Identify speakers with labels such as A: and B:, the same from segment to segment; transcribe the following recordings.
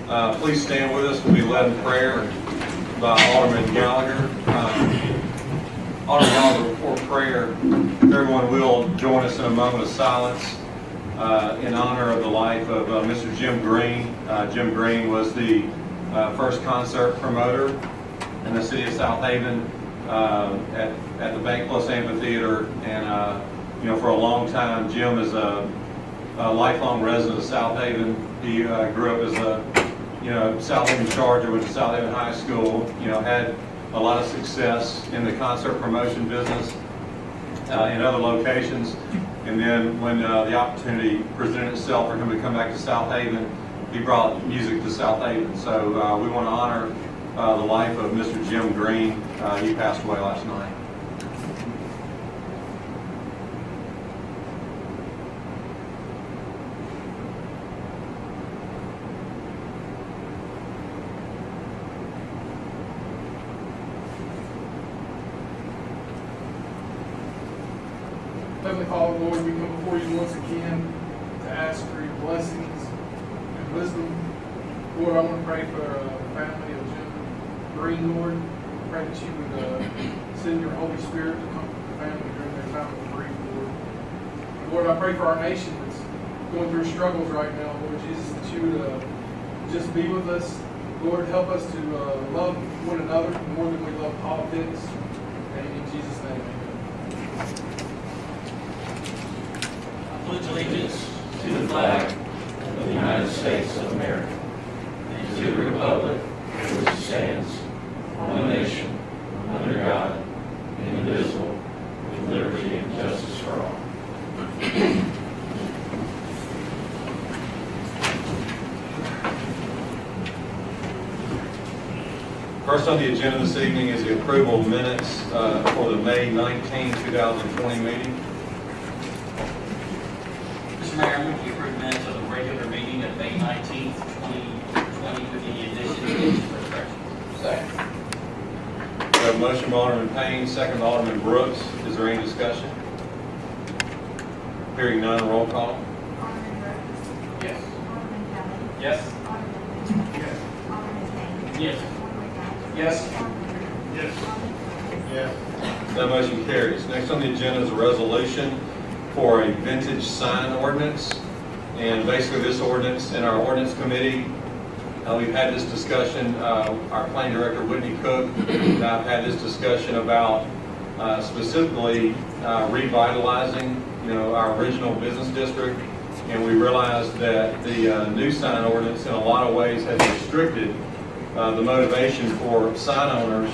A: Please stand with us. We'll be led in prayer by Alderman Gallagher. Alderman Gallagher, before prayer, everyone will join us in a moment of silence in honor of the life of Mr. Jim Green. Jim Green was the first concert promoter in the City of Southaven at the Bank Plus Amphitheater, and for a long time, Jim is a lifelong resident of Southaven. He grew up as a Southaven Charger, went to Southaven High School. Had a lot of success in the concert promotion business in other locations. And then when the opportunity presented itself for him to come back to Southaven, he brought music to Southaven. So we want to honor the life of Mr. Jim Green. He passed away last night.
B: Heavenly Father, Lord, we come before you once again to ask for your blessings and wisdom. Lord, I want to pray for the family of Jim Green, Lord. I pray that you would send your Holy Spirit to comfort the family during their time of grief, Lord. Lord, I pray for our nation that's going through struggles right now, Lord Jesus, that you would just be with us. Lord, help us to love one another more than we love politics. And in Jesus' name, amen.
C: I pledge allegiance to the flag of the United States of America and to the republic for which it stands, one nation, under God, indivisible, with liberty and justice for all.
A: First on the agenda this evening is the approval of minutes for the May 19, 2020 meeting.
C: Mr. Mayor, I move to approve minutes of the regular meeting of May 19th, 2020 with the additions and corrections.
A: Second. We have a motion by Alderman Payne, second by Alderman Brooks. Is there any discussion? Hearing none, roll call.
D: Alderman Brooks.
B: Yes.
D: Alderman Kelly.
C: Yes.
D: Alderman Payne.
B: Yes.
D: Alderman Payne.
C: Yes.
D: Alderman Kelly.
B: Yes.
D: Alderman Brooks.
B: Yes.
D: Alderman Kelly.
B: Yes.
A: That motion carries. Next on the agenda is a resolution for a vintage sign ordinance. And basically this ordinance, in our ordinance committee, we've had this discussion, our planning director Whitney Cook and I've had this discussion about specifically revitalizing our original business district. And we realized that the new sign ordinance in a lot of ways has restricted the motivation for sign owners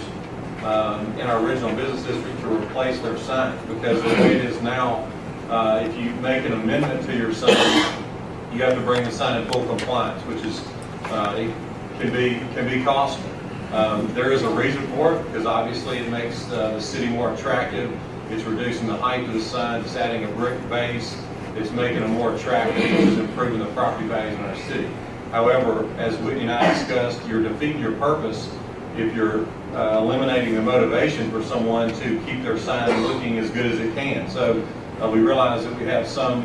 A: in our original business district to replace their signs, because the way it is now, if you make an amendment to your sign, you have to bring the sign in full compliance, which is it can be costly. There is a reason for it, because obviously it makes the city more attractive. It's reducing the height of the sign. It's adding a brick base. It's making them more attractive. It's improving the property values in our city. However, as Whitney and I discussed, you're defeating your purpose if you're eliminating the motivation for someone to keep their sign looking as good as it can. So we realize that we have some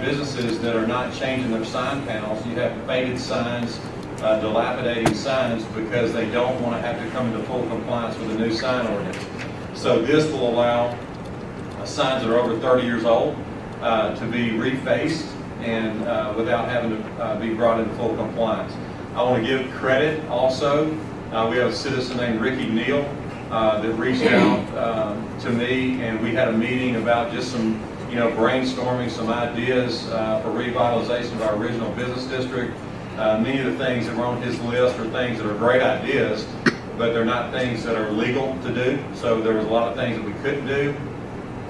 A: businesses that are not changing their sign panels. You have faded signs, dilapidating signs, because they don't want to have to come into full compliance with the new sign ordinance. So this will allow signs that are over 30 years old to be refaced and without having to be brought into full compliance. I want to give credit also. We have a citizen named Ricky Neal that reached out to me, and we had a meeting about just some brainstorming some ideas for revitalization of our original business district. Many of the things that were on his list are things that are great ideas, but they're not things that are legal to do. So there was a lot of things that we couldn't do,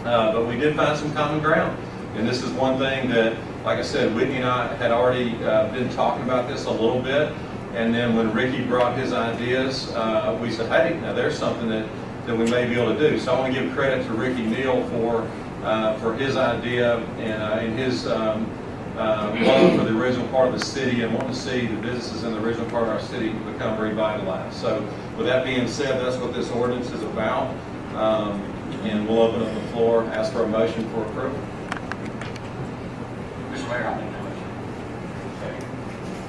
A: but we did find some common ground. And this is one thing that, like I said, Whitney and I had already been talking about this a little bit. And then when Ricky brought his ideas, we said, hey, now there's something that we may be able to do. So I want to give credit to Ricky Neal for his idea and his love for the original part of the city and wanting to see the businesses in the original part of our city become revitalized. So with that being said, that's what this ordinance is about. And we'll open up the floor, ask for a motion for approval.
C: Mr. Mayor, I'll make that motion.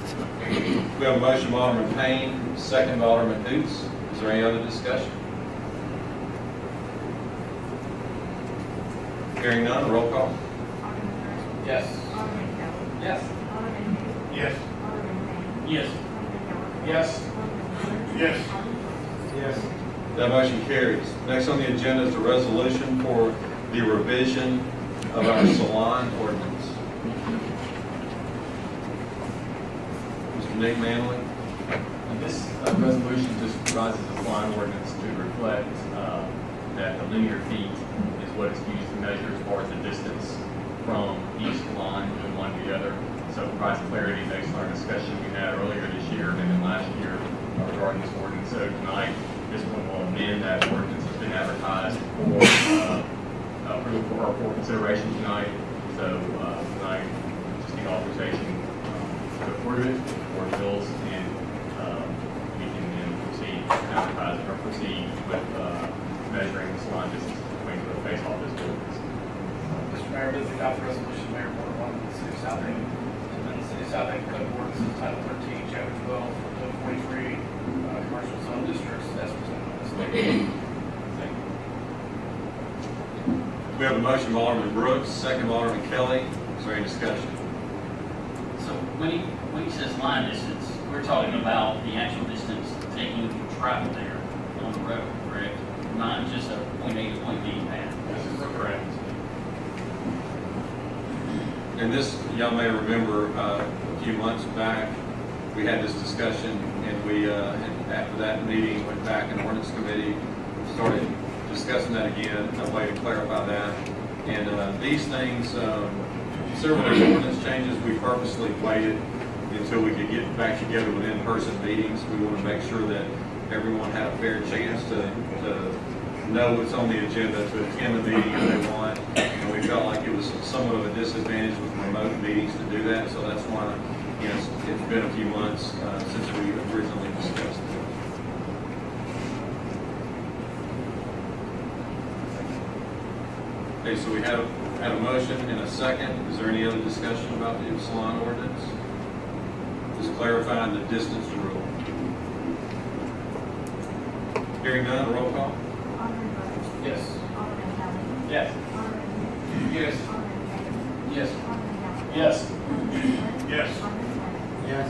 A: Second. We have a motion by Alderman Payne, second by Alderman Hoots. Is there any other discussion? Hearing none, roll call.
D: Alderman Marshall.
C: Yes.
D: Alderman Kelly.
C: Yes.
D: Alderman who?
C: Yes.
D: Alderman Payne.
C: Yes.
D: Alderman Gallagher.
C: Yes.
D: Alderman Wheeler.
C: Yes.
D: Alderman Wilkes.
C: Yes.
A: That motion carries. Next on the agenda is a resolution for the revision of our salon ordinance. Mr. Nick Manley.
E: And this resolution just rises a line ordinance to reflect that the linear feet is what is used to measure as far as the distance from each line from one to the other. So it provides clarity based on our discussion we had earlier this year and then last year regarding this ordinance. So tonight, this one will amend that ordinance that's been advertised for approval or for consideration tonight. So tonight, just need authorization to approve it for bills and we can then proceed advertising or proceed with measuring the salon distance between the face office buildings.
F: Mr. Mayor, move to adopt the resolution, Mayor, Board of Aldermen, City of Southaven, and then the City of Southaven Code of Ordinances, Title 13, Chapter 12, Code 43, Commercial Zone Districts, as presented on this day.
E: Thank you.
A: We have a motion by Alderman Brooks, second by Alderman Kelly. Is there any discussion?
G: So when he says line distance, we're talking about the actual distance taking to travel there on the road, correct? Not just a point A to point B path.
E: This is correct.
A: And this, y'all may remember, a few months back, we had this discussion, and we, and after that meeting, went back in ordinance committee, started discussing that again, a way to clarify that. And these things, several of the ordinance changes, we purposely waited until we could get back together with in-person meetings. We want to make sure that everyone had a fair chance to know what's on the agenda, to attend the meeting if they want. And we felt like it was somewhat of a disadvantage with remote meetings to do that, so that's why, you know, it's been a few months since we originally discussed it. Okay, so we had a motion and a second. Is there any other discussion about the salon ordinance? Just clarifying the distance rule. Hearing none, roll call.
D: Alderman Brooks.
F: Yes.
D: Alderman Kelly.
C: Yes.
D: Alderman who?
C: Yes.
D: Alderman Payne.
C: Yes.
D: Alderman Gallagher.
C: Yes.
D: Alderman Wheeler.
C: Yes.
D: Alderman Wilkes.
C: Yes.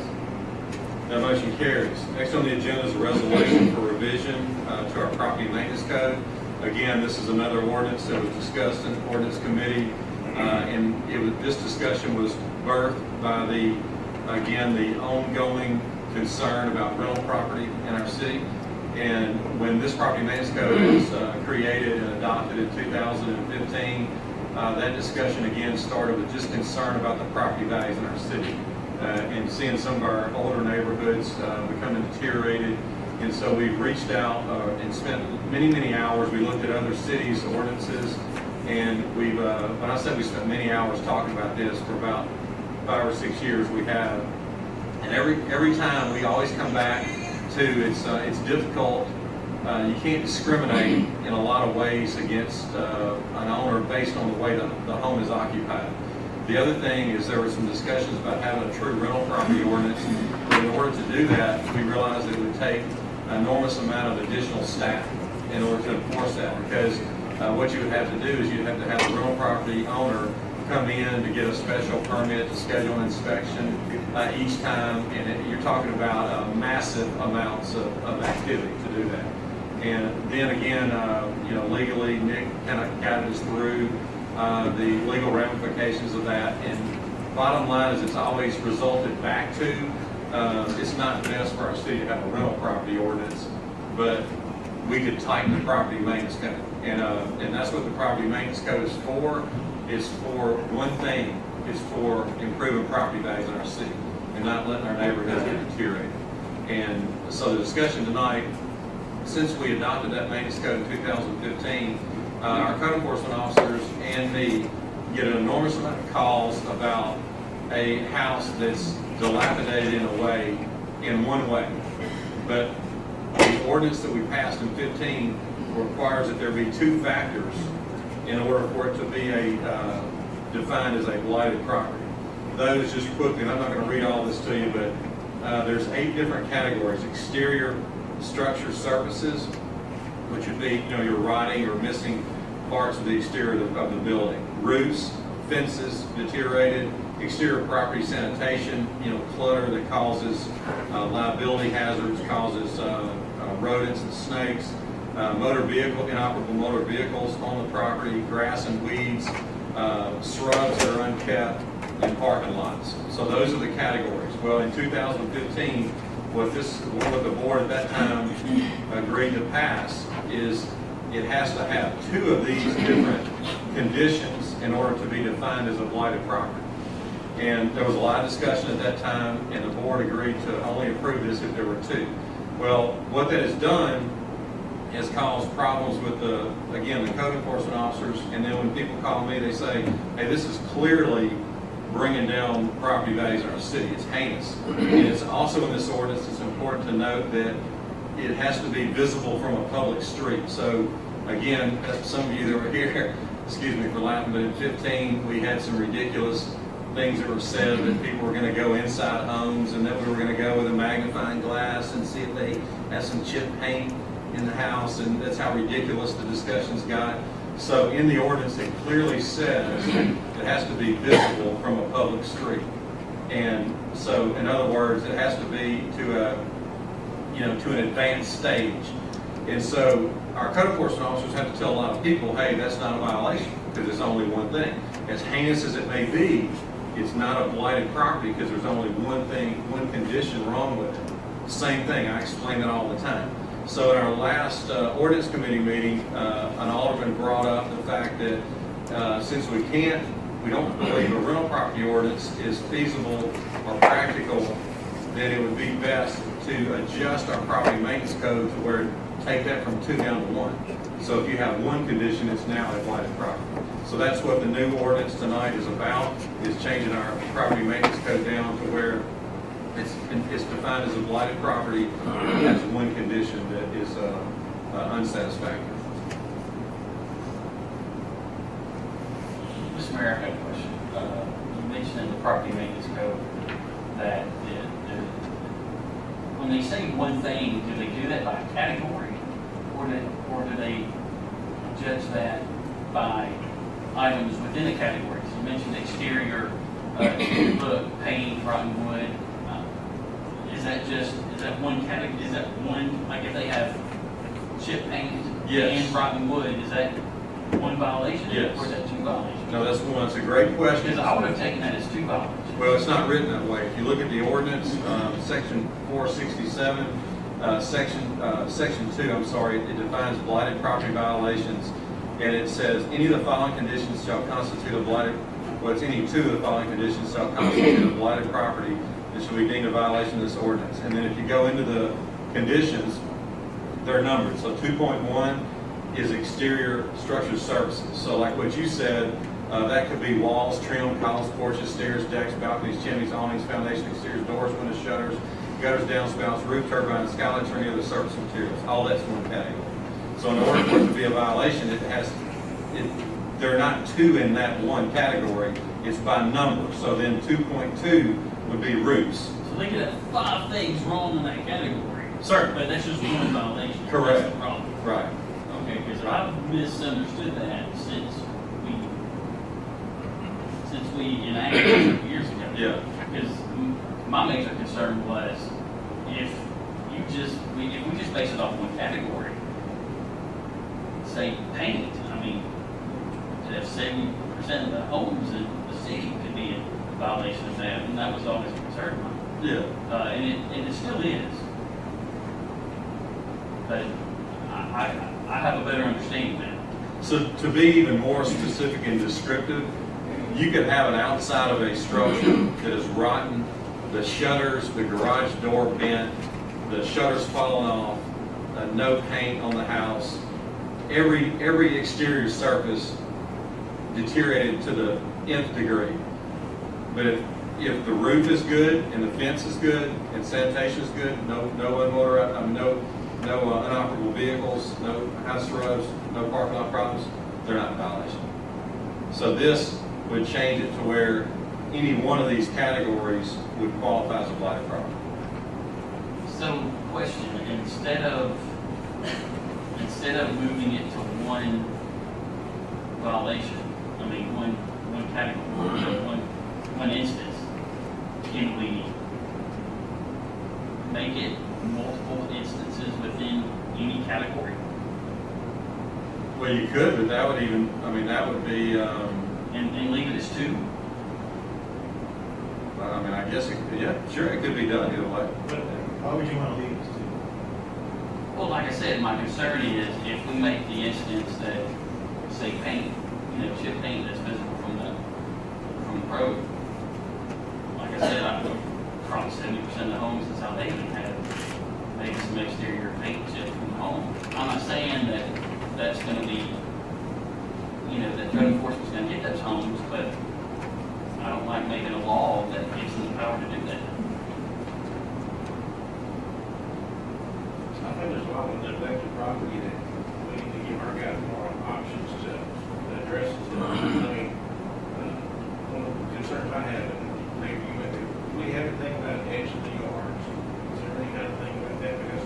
A: That motion carries. Next on the agenda is a resolution for revision to our property maintenance code. Again, this is another ordinance that was discussed in the ordinance committee, and this discussion was birthed by the ongoing concern about rental property in our city. And when this property maintenance code was created and adopted in 2015, that discussion again started with just concern about the property values in our city. And seeing some of our older neighborhoods becoming deteriorated. And so we've reached out and spent many hours. We looked at other cities' ordinances, and we've, when I said we spent many hours talking about this for about 5 or 6 years, we have. And every time we always come back to it's difficult. You can't discriminate in a lot of ways against an owner based on the way the home is occupied. The other thing is there were some discussions about having a true rental property ordinance. But in order to do that, we realized it would take an enormous amount of additional staff in order to enforce that, because what you would have to do is you'd have to have a rental property owner come in to get a special permit to schedule an inspection each time, and you're talking about massive amounts of activity to do that. And then again, you know, legally, Nick kind of guided us through the legal ramifications of that. And bottom line is, it's always resulted back to it's not best for our city to have a rental property ordinance, but we could tighten the property maintenance code. And that's what the property maintenance code is for. It's for one thing. It's for improving property values in our city and not letting our neighborhoods get deteriorated. And so the discussion tonight, since we adopted that maintenance code in 2015, our code enforcement officers and me get an enormous amount of calls about a house that's dilapidated in one way. But the ordinance that we passed in 15 requires that there be 2 factors in order for it to be defined as a blighted property. Those, just quickly, and I'm not going to read all this to you, but there's 8 different categories. Exterior structure surfaces, which would be, your rotting or missing parts of the exterior of the building. Roofs, fences deteriorated, exterior property sanitation, clutter that causes liability hazards, causes rodents and snakes, inoperable motor vehicles on the property, grass and weeds, shrubs that are unkept, and parking lots. So those are the categories. Well, in 2015, what the board at that time agreed to pass is it has to have 2 of these different conditions in order to be defined as a blighted property. And there was a lot of discussion at that time, and the board agreed to only approve this if there were 2. Well, what that has done has caused problems with the code enforcement officers, and then when people call me, they say, hey, this is clearly bringing down property values in our city. It's heinous. And it's also in this ordinance, it's important to note that it has to be visible from a public street. So again, some of you that were here, excuse me for laughing, but in 15, we had some ridiculous things that were said that people were going to go inside homes and that we were going to go with a magnifying glass and see if they had some chip paint in the house, and that's how ridiculous the discussions got. So in the ordinance, it clearly says it has to be visible from a public street. And so, in other words, it has to be to an advanced stage. And so our code enforcement officers have to tell a lot of people, hey, that's not a violation because it's only one thing. As heinous as it may be, it's not a blighted property because there's only one condition wrong with it. Same thing, I explain it all the time. So in our last ordinance committee meeting, an alderman brought up the fact that since we don't believe a rental property ordinance is feasible or practical, then it would be best to adjust our property maintenance code to where take that from 2 down to 1. So if you have one condition, it's now a blighted property. So that's what the new ordinance tonight is about, is changing our property maintenance code down to where it's defined as a blighted property that has one condition that is unsatisfactory.
G: Mr. Mayor, I have a question. You mentioned in the property maintenance code that when they say one thing, do they do that by category, or do they judge that by items within the categories? You mentioned exterior, look, paint, rotten wood. Is that one category? Is that one, like if they have chip paint
A: Yes.
G: and rotten wood, is that one violation?
A: Yes.
G: Or is that 2 violations?
A: No, that's one. That's a great question.
G: Because I would have taken that as 2 violations.
A: Well, it's not written that way. If you look at the ordinance, section 467, section 2, it defines blighted property violations, and it says any of the following conditions shall constitute a blighted. Well, it's any 2 of the following conditions shall constitute a blighted property that shall be deemed a violation of this ordinance. And then if you go into the conditions, they're numbered. So 2.1 is exterior structure services. So like what you said, that could be walls, trim, columns, porches, stairs, decks, balconies, chimneys, awnings, foundation, exterior doors, windows, shutters, gutters, downspouts, roof turbines, skylights, or any other surface materials. All that's one category. So in order for it to be a violation, there are not 2 in that one category. It's by number. So then 2.2 would be roofs.
G: So they could have 5 things wrong in that category.
A: Certainly.
G: But that's just one violation.
A: Correct.
G: That's the problem.
A: Right.
G: Okay, because I've misunderstood that since we enacted it years ago.
A: Yeah.
G: Because my major concern was if we just base it off one category, say paint, I mean, to have 70% of the homes in the city could be in violation of that, and that was always a concern of mine.
A: Yeah.
G: And it still is. But I have a better understanding now.
A: So to be even more specific and descriptive, you could have an outside of a structure that is rotten, the shutters, the garage door bent, the shutters falling off, no paint on the house, every exterior surface deteriorated to the nth degree. But if the roof is good and the fence is good and sanitation is good, no inoperable vehicles, no house roads, no parking lot problems, they're not in violation. So this would change it to where any one of these categories would qualify as a blighted property.
G: So, question, instead of moving it to one violation, I mean, one category, one instance, can we make it multiple instances within any category?
A: Well, you could, but that would even, I mean, that would be,
G: And leave it as two?
A: I mean, I guess, yeah, sure, it could be done either way.
H: But why would you want to leave it to?
G: Well, like I said, my concern is if we make the instance that, say, paint, chip paint that's visible from the road. Like I said, probably 70% of the homes in Southaven have maybe some exterior paint chips from the home. I'm not saying that that's gonna be, that code enforcement's gonna hit those homes, but I don't like making a law that gives them the power to do that.
I: I think there's a lot of neglected property that we need to give our guys more options to address it. I mean, one of the concerns I have, and maybe you may be, we have anything about edge of the yards? Is there any kind of thing about that? Because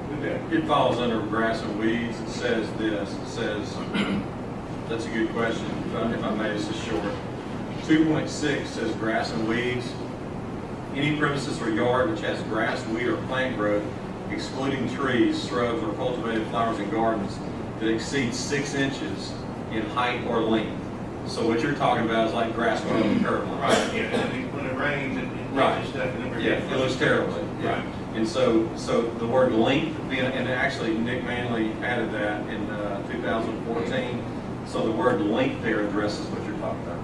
I: we've got,
A: It falls under grass and weeds. It says this, that's a good question, if I may, this is short. 2.6 says grass and weeds. Any premises or yard which has grass, weed, or plant growth, excluding trees, shrubs, or cultivated flowers and gardens, that exceeds 6 inches in height or length. So what you're talking about is like grass growing on the curb line.
I: right, yeah, and when it rains, it
A: Right.
I: makes stuff and
A: Yeah, it looks terrible. Yeah.
I: Right.
A: And so the word length, and actually Nick Manley added that in 2014. So the word length there addresses what you're talking about.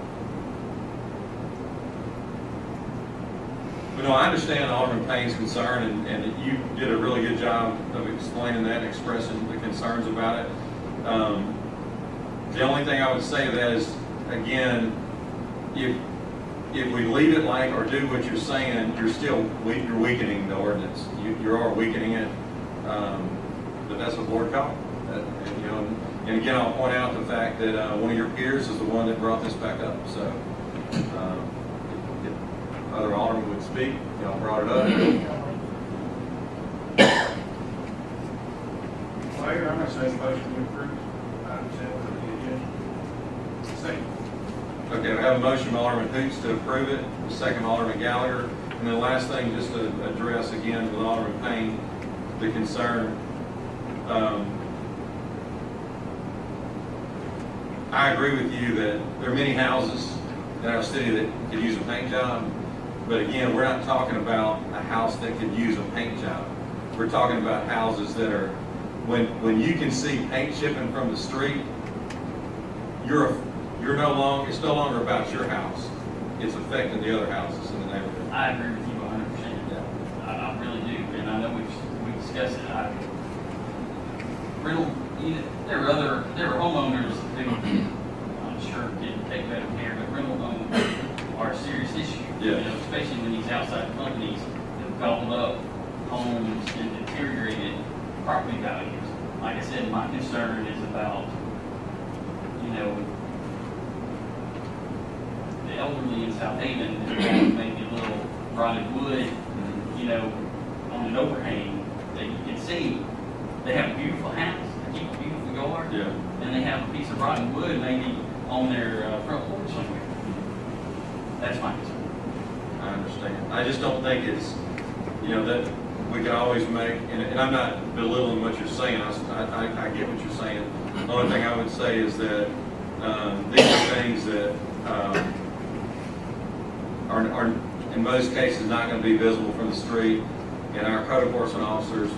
A: But no, I understand Alderman Payne's concern, and you did a really good job of explaining that and expressing the concerns about it. The only thing I would say to that is, again, if we leave it like, or do what you're saying, you're weakening the ordinance. You are weakening it, but that's a board call. And again, I'll point out the fact that one of your peers is the one that brought this back up. So if other aldermen would speak, y'all brought it up.
H: Mayor, I'm going to say motion to approve item 7 of the agenda. Second.
A: Okay, we have a motion by Alderman Hoots to approve it, the second Alderman Gallagher. And then last thing, just to address again with Alderman Payne, the concern. I agree with you that there are many houses in our city that could use a paint job. But again, we're not talking about a house that could use a paint job. We're talking about houses that are, when you can see paint chipping from the street, it's no longer about your house. It's affecting the other houses in the neighborhood.
G: I agree with you 100%. I really do, and I know we've discussed it. There are homeowners who I'm sure didn't take better care, but rental homes are a serious issue.
A: Yeah.
G: Especially when these outside companies have gobbled up homes and deteriorated property values. Like I said, my concern is about, the elderly in Southaven who have maybe a little rotted wood, on an overhang that you can see. They have a beautiful house, they keep a beautiful yard,
A: Yeah.
G: and they have a piece of rotten wood maybe on their front porch somewhere. That's my concern.
A: I understand. I just don't think it's, that we can always make, and I'm not belittling what you're saying, I get what you're saying. The only thing I would say is that these are things that are in most cases not going to be visible from the street, and our code enforcement officers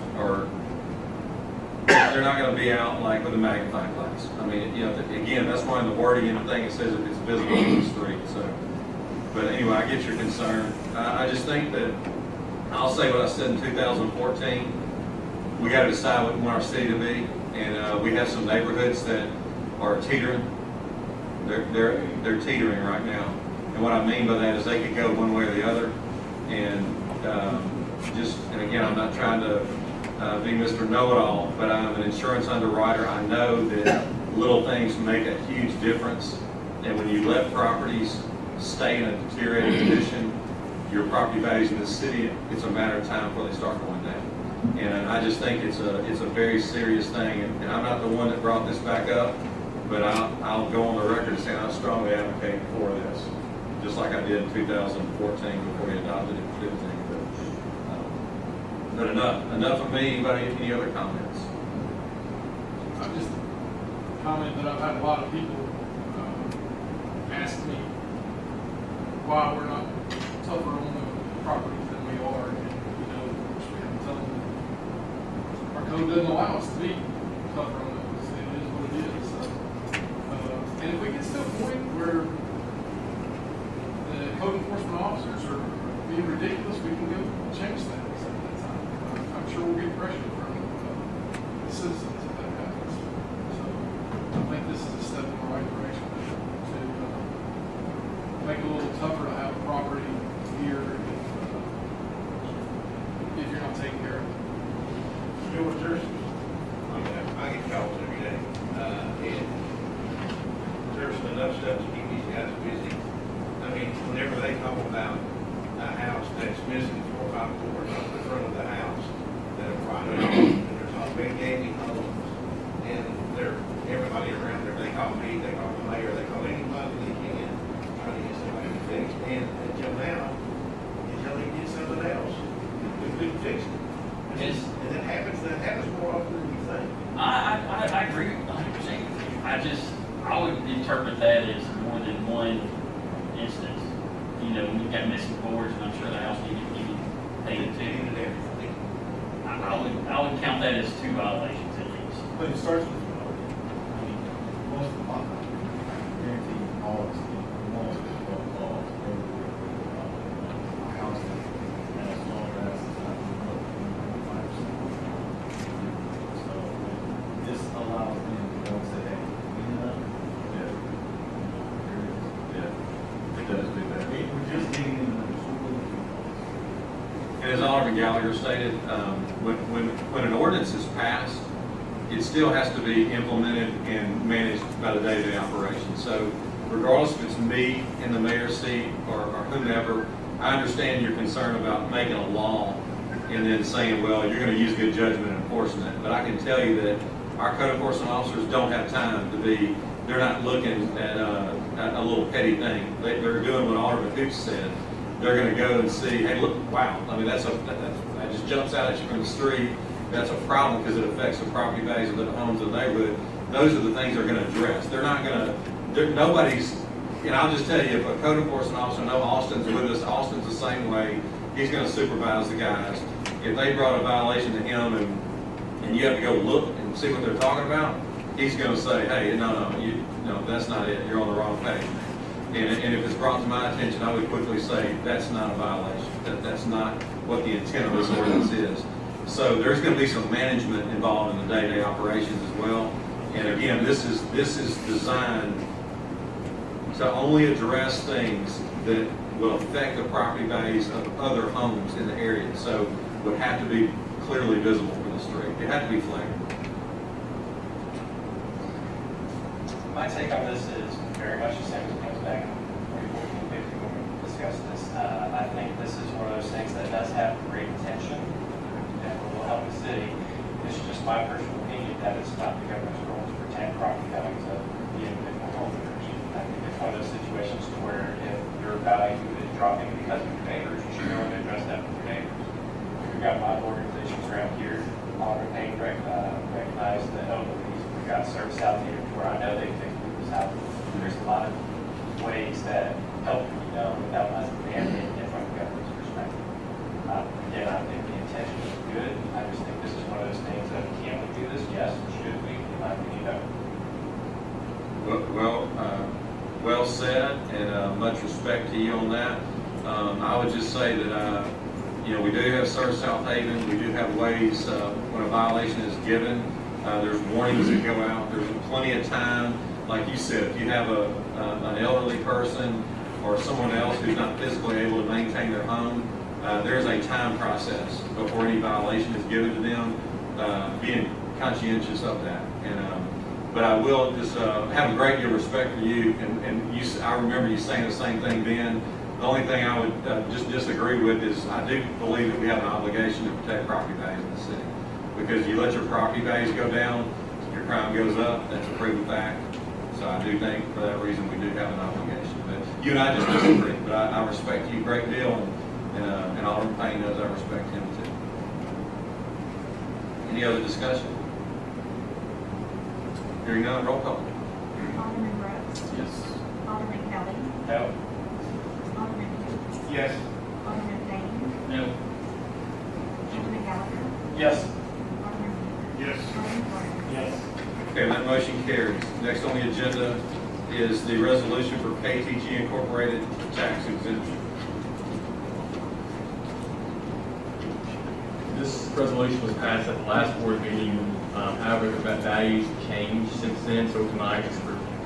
A: they're not going to be out like with a magnifying glass. I mean, again, that's why in the wording in the thing it says if it's visible from the street. So, but anyway, I get your concern. I just think that I'll say what I said in 2014. We got to decide what we want our city to be, and we have some neighborhoods that are teetering. They're teetering right now, and what I mean by that is they could go one way or the other, and and again, I'm not trying to be Mr. Know-it-all, but I'm an insurance underwriter. I know that little things make a huge difference, and when you let properties stay in a deteriorated condition, your property values in the city, it's a matter of time before they start going down. And I just think it's a very serious thing, and I'm not the one that brought this back up, but I'll go on the record saying I strongly advocate for this, just like I did in 2014 before we adopted it in 15. But enough of me. Anybody, any other comments?
B: I just comment that I've had a lot of people ask me why we're not tougher on the properties than we are, and we have to tell them our code doesn't allow us to be tougher on those. It is what it is. So, and if we get to a point where the code enforcement officers are being ridiculous, we can go change that at that time. I'm sure we'll get pressure from the citizens if that happens. So I think this is a step in the right direction to make it a little tougher to have a property here if you're not taking care of it.
I: George, I get calls every day, and there's enough stuff to keep these guys busy. I mean, whenever they talk about a house that's missing 4 or 5 doors off the front of the house that are private homes, and there's all big gaming homes, and everybody around there, they call me, they call the mayor, they call anybody they can, trying to get somebody fixed. And until now, until they get something else, we couldn't fix it. And that happens more often than you think.
G: I agree 100% with you. I would interpret that as more than one instance. When you've got missing boards, and I'm sure the house needed painted
I: And
G: too.
I: everything.
G: I would count that as 2 violations at least.
H: But it starts with, I mean, most of the time, I guarantee all of us, most of the laws, a house that has small grass is not more than 5%. So this allows them to go and say, hey, clean it up. Yeah. It does do that. We're just getting in the
A: And as Alderman Gallagher stated, when an ordinance is passed, it still has to be implemented and managed by the day-to-day operation. So regardless if it's me in the mayor's seat or whomever, I understand your concern about making a law and then saying, well, you're going to use good judgment in enforcing it. But I can tell you that our code enforcement officers don't have time to be, they're not looking at a little petty thing. They're doing what Alderman Hoops said. They're going to go and see, hey, look, wow, I mean, that just jumps out at you from the street. That's a problem because it affects the property values of the homes in the neighborhood. Those are the things they're going to address. They're not going to, nobody's, I'll just tell you, if a code enforcement officer, I know Austin's with us, Austin's the same way, he's going to supervise the guys. If they brought a violation to him and you have to go look and see what they're talking about, he's going to say, hey, no, that's not it. You're on the wrong page. And if it's brought to my attention, I would quickly say that's not a violation. That's not what the intent of this ordinance is. So there's going to be some management involved in the day-to-day operations as well. And again, this is designed to only address things that will affect the property values of other homes in the area. So it would have to be clearly visible from the street. It had to be flagged.
J: My take on this is very much the same as it comes back in 2014, 50 when we discussed this. I think this is one of those things that does have great intention and will help the city. This is just my personal opinion that it's not the governor's role to protect property values of the individual homeowners. I think it's one of those situations to where if your value is dropping because of your neighbors, you should go and address that with your neighbors. We've got a lot of organizations around here, Aldermen recognize the elderly. We've got City of Southaven where I know they fix people's houses. There's a lot of ways that help can be done without us demanding it from the governor's perspective. Again, I think the intention is good. I just think this is one of those things that can we do this? Yes. Should we? In my opinion, no.
A: Well said, and much respect to you on that. I would just say that we do have City of Southaven. We do have ways when a violation is given. There's warnings that go out. There's plenty of time. Like you said, if you have an elderly person or someone else who's not physically able to maintain their home, there's a time process before any violation is given to them, being conscientious of that. But I will just have a great deal of respect for you, and I remember you saying the same thing then. The only thing I would just disagree with is I do believe that we have an obligation to protect property values in the city. Because you let your property values go down, your crime goes up, that's a proven fact. So I do think for that reason, we do have an obligation. But you and I just disagree, but I respect you a great deal, and Alderman Payne knows I respect him too. Any other discussion? Hearing none, roll call.
D: Alderman Brooks.
E: Yes.
D: Alderman Kelly.
J: No.
D: Alderman Hoots.
I: Yes.
D: Alderman Payne.
G: No.
D: Alderman Gallagher.
J: Yes.
D: Alderman Wheeler.
I: Yes.
D: Alderman Flores.
J: Yes.
A: Okay, that motion carries. Next on the agenda is the resolution for KTG Incorporated tax exemption.
E: This resolution was passed at the last board meeting. However, the values changed since then, so tonight is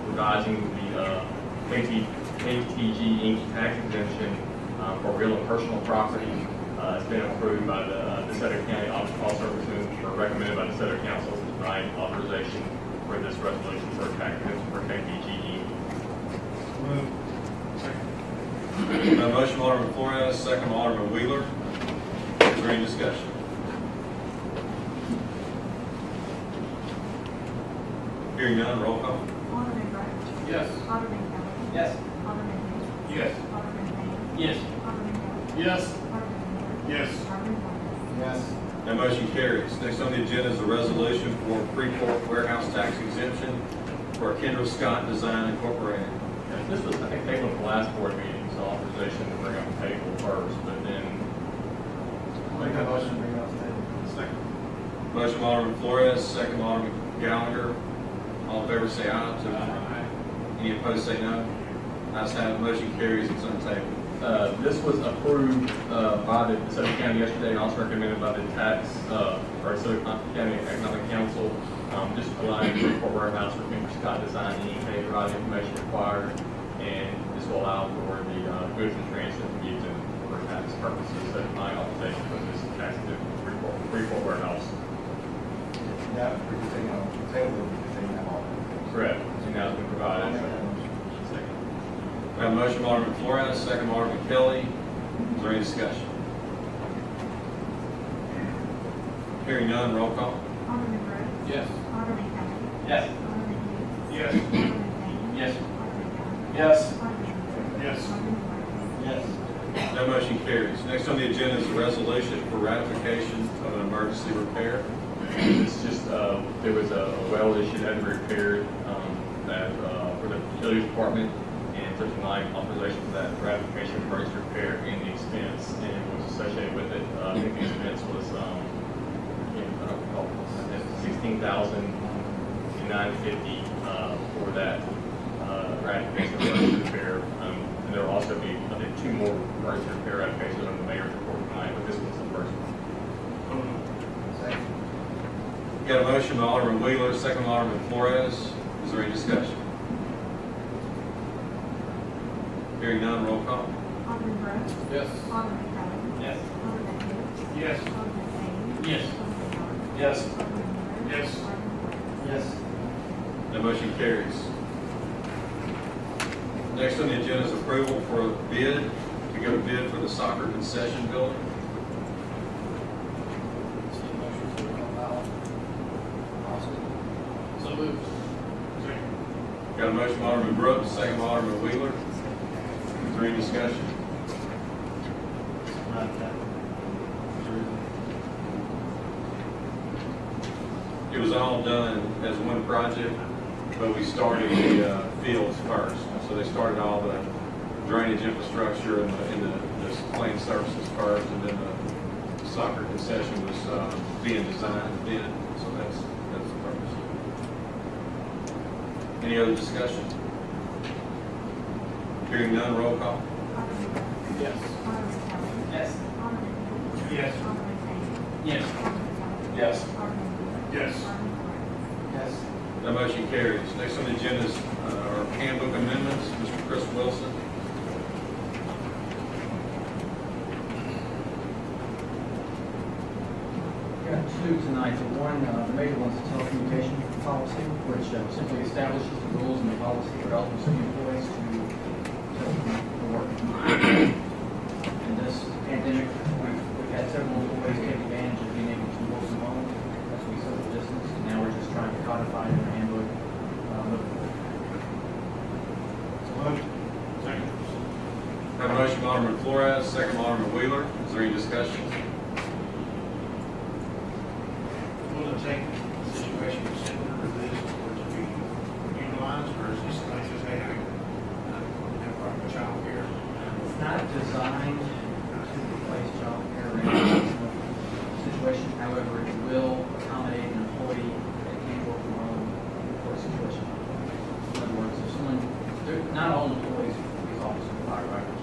E: revising the KTG Inc. tax exemption for real and personal property. It's been approved by the DeSoto County Office of All Services, or recommended by the DeSoto Council to provide authorization for this resolution for tax exemption for KTG Inc.
A: Motion by Alderman Flores, second by Alderman Wheeler. Is there any discussion? Hearing none, roll call.
D: Alderman Brooks.
I: Yes.
D: Alderman Kelly.
J: Yes.
D: Alderman Hoots.
I: Yes.
D: Alderman Payne.
G: Yes.
D: Alderman Gallagher.
I: Yes.
D: Alderman Wheeler.
I: Yes.
D: Alderman Flores.
H: Yes.
A: That motion carries. Next on the agenda is a resolution for Freeport warehouse tax exemption for Kendra Scott Design Incorporated.
E: This was, I think, tabled at the last board meeting, so authorization to bring up the table first, but then
H: Make a motion to bring it up to table.
I: Second.
A: Motion by Alderman Flores, second by Alderman Gallagher. All in favor say aye. Any opposed say no. Ayes have it, motion carries, it's untabled.
E: This was approved by the DeSoto County yesterday and also recommended by the DeSoto County Economic Council, just allowing the Freeport warehouse for Kendra Scott Design Inc. to provide the information required, and this will allow for the goods and transit to be used for tax purposes. So my authorization for this tax exemption Freeport warehouse.
H: Yeah, we're just taking on the table, we're just taking that off.
E: Correct. So now it's been provided.
A: We have a motion by Alderman Flores, second by Alderman Kelly. Is there any discussion? Hearing none, roll call.
D: Alderman Brooks.
I: Yes.
D: Alderman Kelly.
J: Yes.
D: Alderman Hoots.
I: Yes.
D: Alderman Payne.
G: Yes.
D: Alderman Gallagher.
J: Yes.
D: Alderman Wheeler.
I: Yes.
D: Alderman Flores.
J: Yes.
A: No motion carries. Next on the agenda is a resolution for ratification of an emergency repair.
E: It's just, there was a well issue that had to be repaired, that, for the utilities department, and so tonight authorization for that ratification of emergency repair and the expense, and what was associated with it. I think the expense was, $16,950, for that, ratification of emergency repair. And there will also be, I think, 2 more emergency repair ratifications on the mayor's report tonight, but this was the first one.
H: Second.
A: Got a motion by Alderman Wheeler, second by Alderman Flores. Is there any discussion? Hearing none, roll call.
D: Alderman Brooks.
I: Yes.
D: Alderman Kelly.
J: Yes.
D: Alderman Hoots.
I: Yes.
D: Alderman Payne.
G: Yes.
D: Alderman Gallagher.
J: Yes.
D: Alderman Wheeler.
I: Yes.
D: Alderman Flores.
J: Yes.
A: The motion carries. Next on the agenda is approval for a bid, to go to bid for the soccer concession building.
I: So moved. Second.
A: Got a motion by Alderman Brooks, second by Alderman Wheeler. Is there any discussion? It was all done as one project, but we started the fields first. So they started all the drainage infrastructure and the playing surfaces first, and then the soccer concession was being designed then. So that's the purpose. Any other discussion? Hearing none, roll call.
D: Alderman Brooks.
I: Yes.
D: Alderman Kelly.
J: Yes.
D: Alderman Hoots.
I: Yes.
D: Alderman Payne.
G: Yes.
D: Alderman Gallagher.
J: Yes.
D: Alderman Wheeler.
I: Yes.
D: Alderman Flores.
J: Yes.
A: That motion carries. Next on the agenda is our handbook amendments. Mr. Chris Wilson.
K: We got 2 tonight. So one, the major one's the telecommunication policy, which simply establishes the rules and the policy for eligible city employees to work. In this pandemic, we've had several employees take advantage of being able to work from home. codified in the handbook.
I: Second.
A: Have a motion by Alderman Flores, second by Alderman Wheeler. Is there any discussion?
I: Will it take a situation similar to this for it to be utilized, or is this like just, hey, have proper child care?
K: It's not designed to replace child care in any situation. However, it will accommodate an employee that can't work from home for a situation. In other words, if someone, not all employees, police officers, firefighters,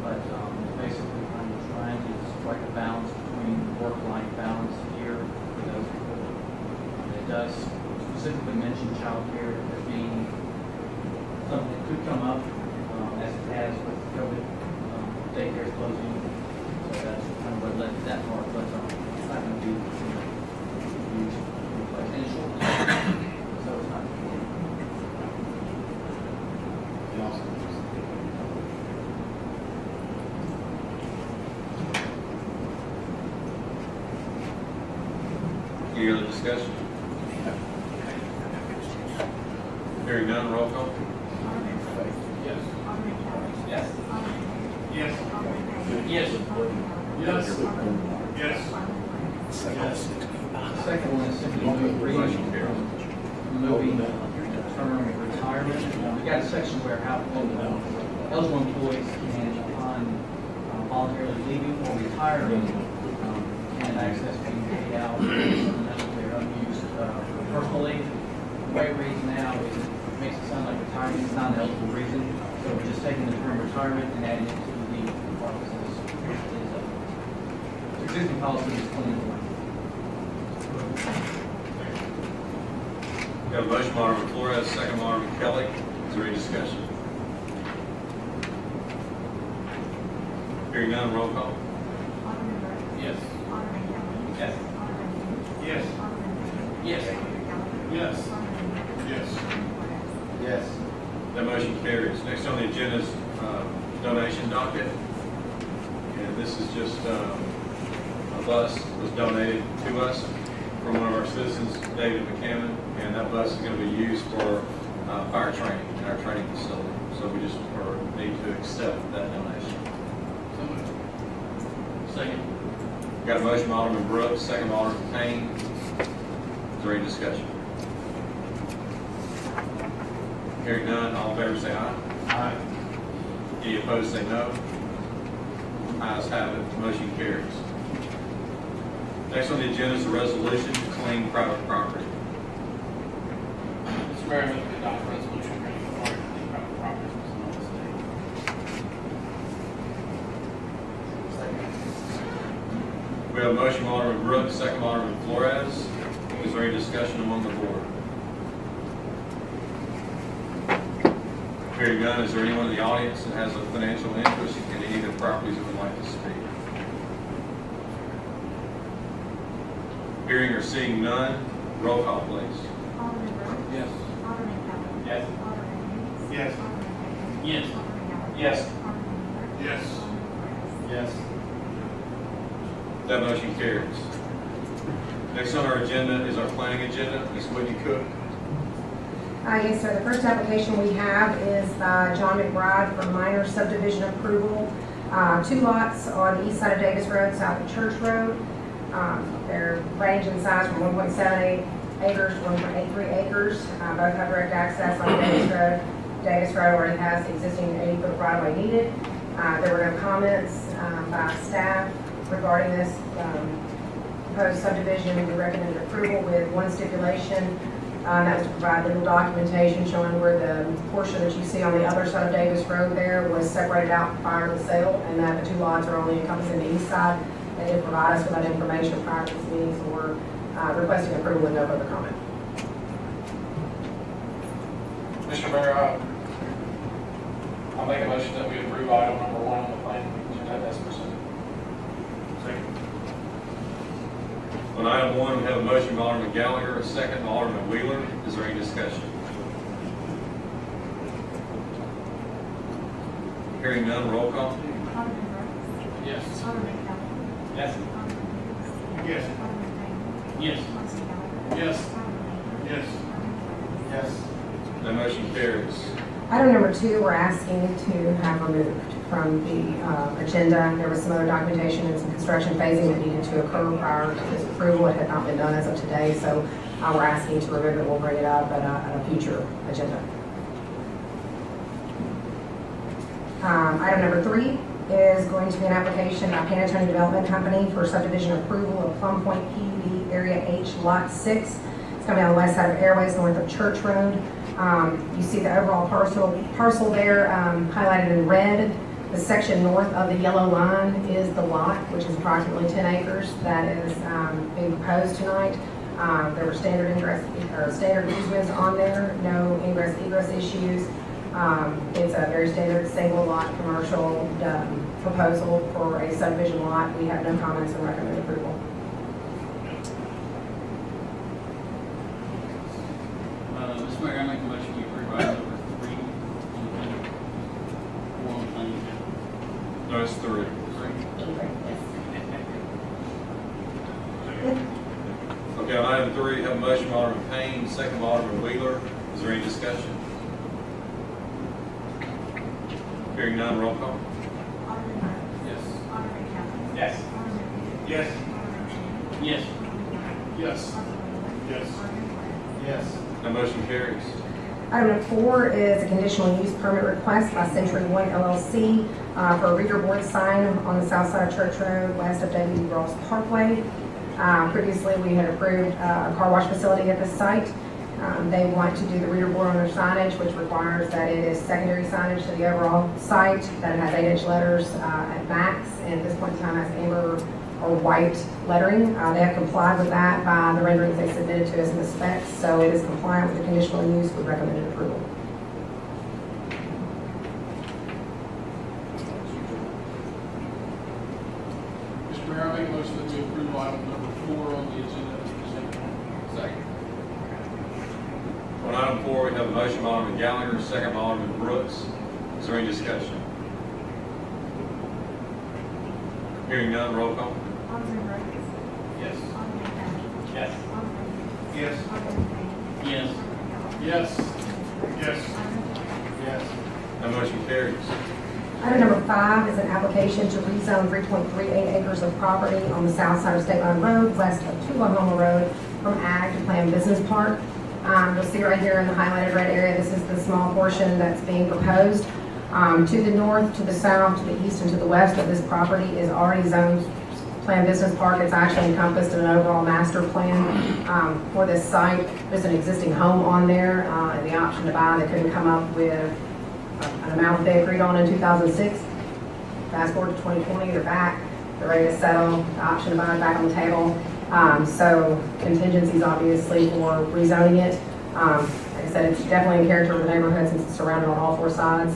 K: but basically I'm trying to strike a balance between work-life balance here for those people. It does specifically mention child care as being something that could come up, as it has with COVID, daycare's closing. So that's kind of what led to that part, but it's not going to be used to replace any short term. So it's not.
A: Any other discussion? Hearing none, roll call.
D: Alderman Flores.
F: Yes.
D: Alderman Kelly.
J: Yes.
D: Alderman Payne.
I: Yes.
D: Alderman Payne.
G: Yes.
D: Alderman Kelly.
F: Yes.
D: Alderman Wheeler.
I: Yes.
D: Alderman Flores.
F: Yes.
K: The second one is simply moving the term retirement. We got a section where how eligible employees can, upon voluntarily leaving or retiring, can access being paid out supplemental their unused personal leave. The way it reads now is it makes it sound like retirement is not an eligible reason. So we're just taking the term retirement and adding it to the policies. Existing policy is 21.
A: We have a motion by Alderman Flores, second by Alderman Kelly. Is there any discussion? Hearing none, roll call.
D: Alderman Flores.
F: Yes.
D: Alderman Kelly.
J: Yes.
D: Alderman Payne.
I: Yes.
D: Alderman Payne.
G: Yes.
D: Alderman Gallagher.
F: Yes.
D: Alderman Wheeler.
I: Yes.
D: Alderman Flores.
K: Yes.
A: That motion carries. Next on the agenda is donation docket. And this is just a bus was donated to us from one of our citizens, David McCammon, and that bus is going to be used for fire training in our training facility. So we just need to accept that donation.
G: Second.
A: Got a motion by Alderman Brooks, second by Alderman Payne. Is there any discussion? Hearing none, all in favor say aye.
I: Aye.
A: Any opposed say no. Ayes have it, motion carries. Next on the agenda is a resolution to claim private property.
F: Mr. Mayor, I move to adopt a resolution granting authority to lease private property for the state.
A: We have a motion by Alderman Brooks, second by Alderman Flores. Is there any discussion among the board? Hearing none, is there anyone in the audience that has a financial interest in any of the properties that would like to speak? Hearing or seeing none, roll call please.
D: Alderman Brooks.
F: Yes.
D: Alderman Kelly.
J: Yes.
D: Alderman Hayes.
I: Yes.
D: Alderman Payne.
G: Yes.
D: Alderman Gallagher.
J: Yes.
D: Alderman Wheeler.
I: Yes.
D: Alderman Flores.
K: Yes.
A: That motion carries. Next on our agenda is our planning agenda. Ms. Whitney Cook.
L: Yes, sir. The first application we have is John McBride for minor subdivision approval. 2 lots on the east side of Davis Road, south of Church Road. They're range in size from 1.78 acres to 1.83 acres. Both have direct access on Davis Road. Davis Road already has the existing 80-foot right-of-way needed. There were no comments by staff regarding this proposed subdivision. We recommended approval with one stipulation. That was to provide legal documentation showing where the portion that you see on the other side of Davis Road there was separated out prior to the sale, and that the 2 lots are only encompassing the east side. They did provide us with that information prior to this meeting, so we're requesting approval with no further comment.
F: Mr. Mayor, I'll make a motion that we approve item number 1 on the plan agenda as presented.
I: Second.
A: On item 1, we have a motion by Alderman Gallagher, a second by Alderman Wheeler. Is there any discussion? Hearing none, roll call.
D: Alderman Brooks.
F: Yes.
D: Alderman Kelly.
J: Yes.
D: Alderman Hayes.
I: Yes.
D: Alderman Payne.
G: Yes.
D: Alderman Gallagher.
F: Yes.
D: Alderman Wheeler.
I: Yes.
D: Alderman Flores.
H: Yes.
A: That motion carries.
L: Item number 2, we're asking to have removed from the agenda. There was some other documentation and some construction phasing that needed to occur prior to this approval. It had not been done as of today, so we're asking to remove it. We'll bring it up at a future agenda. Item number 3 is going to be an application by Panatone Development Company for subdivision approval of Plum Point PUD Area H Lot 6. It's coming on the west side of Airways, north of Church Road. You see the overall parcel there highlighted in red. The section north of the yellow line is the lot, which is approximately 10 acres that is being proposed tonight. There were standard easements on there, no ingress egress issues. It's a very standard single lot commercial proposal for a subdivision lot. We have no comments and recommend approval.
G: Mr. Mayor, I make a motion to approve item number 3 on the plan. 4 on the plan.
A: No, it's 3. Okay, on item 3, have a motion by Alderman Payne, second by Alderman Wheeler. Is there any discussion? Hearing none, roll call.
D: Alderman Burks.
F: Yes.
D: Alderman Kelly.
J: Yes.
D: Alderman Wheeler.
I: Yes.
D: Alderman Payne.
G: Yes.
D: Alderman Burks.
F: Yes.
D: Alderman Wheeler.
I: Yes.
D: Alderman Flores.
H: Yes.
A: That motion carries.
L: Item number 4 is a conditional use permit request by Century One LLC for a reader board sign on the south side of Church Road, west of W. Ross Parkway. Previously, we had approved a car wash facility at this site. They want to do the reader board on their signage, which requires that it is secondary signage to the overall site, that it has 8-inch letters at max, and at this point in time has amber or white lettering. They have complied with that by the renderings they submitted to us in the specs, so it is compliant with the conditional use with recommended approval.
B: Mr. Mayor, I make a motion that we approve item number 4 on the agenda as presented. Second.
A: On item 4, we have a motion by Alderman Gallagher, second by Alderman Brooks. Is there any discussion? Hearing none, roll call.
D: Alderman Burks.
F: Yes.
D: Alderman Kelly.
J: Yes.
D: Alderman Wheeler.
I: Yes.
D: Alderman Payne.
G: Yes.
D: Alderman Kelly.
F: Yes.
D: Alderman
F: Yes.
D: Burks. Alderman Flores.
H: Yes.
A: That motion carries.
L: Item number 5 is an application to rezone 3.38 acres of property on the south side of State Line Road, west of Tullahoma Road, from ag to planned business park. You'll see right here in the highlighted red area, this is the small portion that's being proposed. To the north, to the south, to the east, and to the west of this property is already zoned planned business park. It's actually encompassed in an overall master plan for this site. There's an existing home on there, and the option to buy. They couldn't come up with an amount they agreed on in 2006. Fast forward to 2020, they're back. They're ready to settle. The option to buy is back on the table. So contingencies obviously for rezoning it. Like I said, it's definitely in character of the neighborhood since it's surrounded on all 4 sides.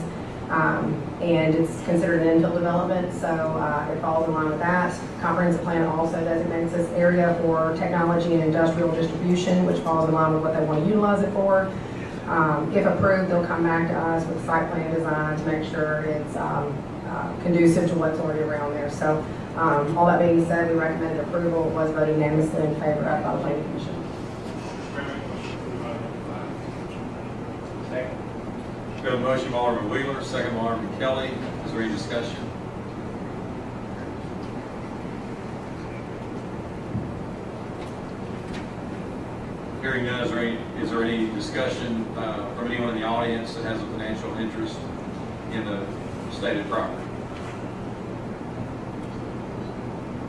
L: And it's considered an infill development, so it falls in line with that. Comprehensive plan also designates this area for technology and industrial distribution, which falls in line with what they want to utilize it for. If approved, they'll come back to us with site plan design to make sure it's conducive to what's already around there. So all that being said, we recommended approval. It was voted unanimously in favor of by the planning commission.
J: Second.
A: We have a motion by Alderman Wheeler, second by Alderman Kelly. Is there any discussion? Hearing none, is there any discussion from anyone in the audience that has a financial interest in the stated property?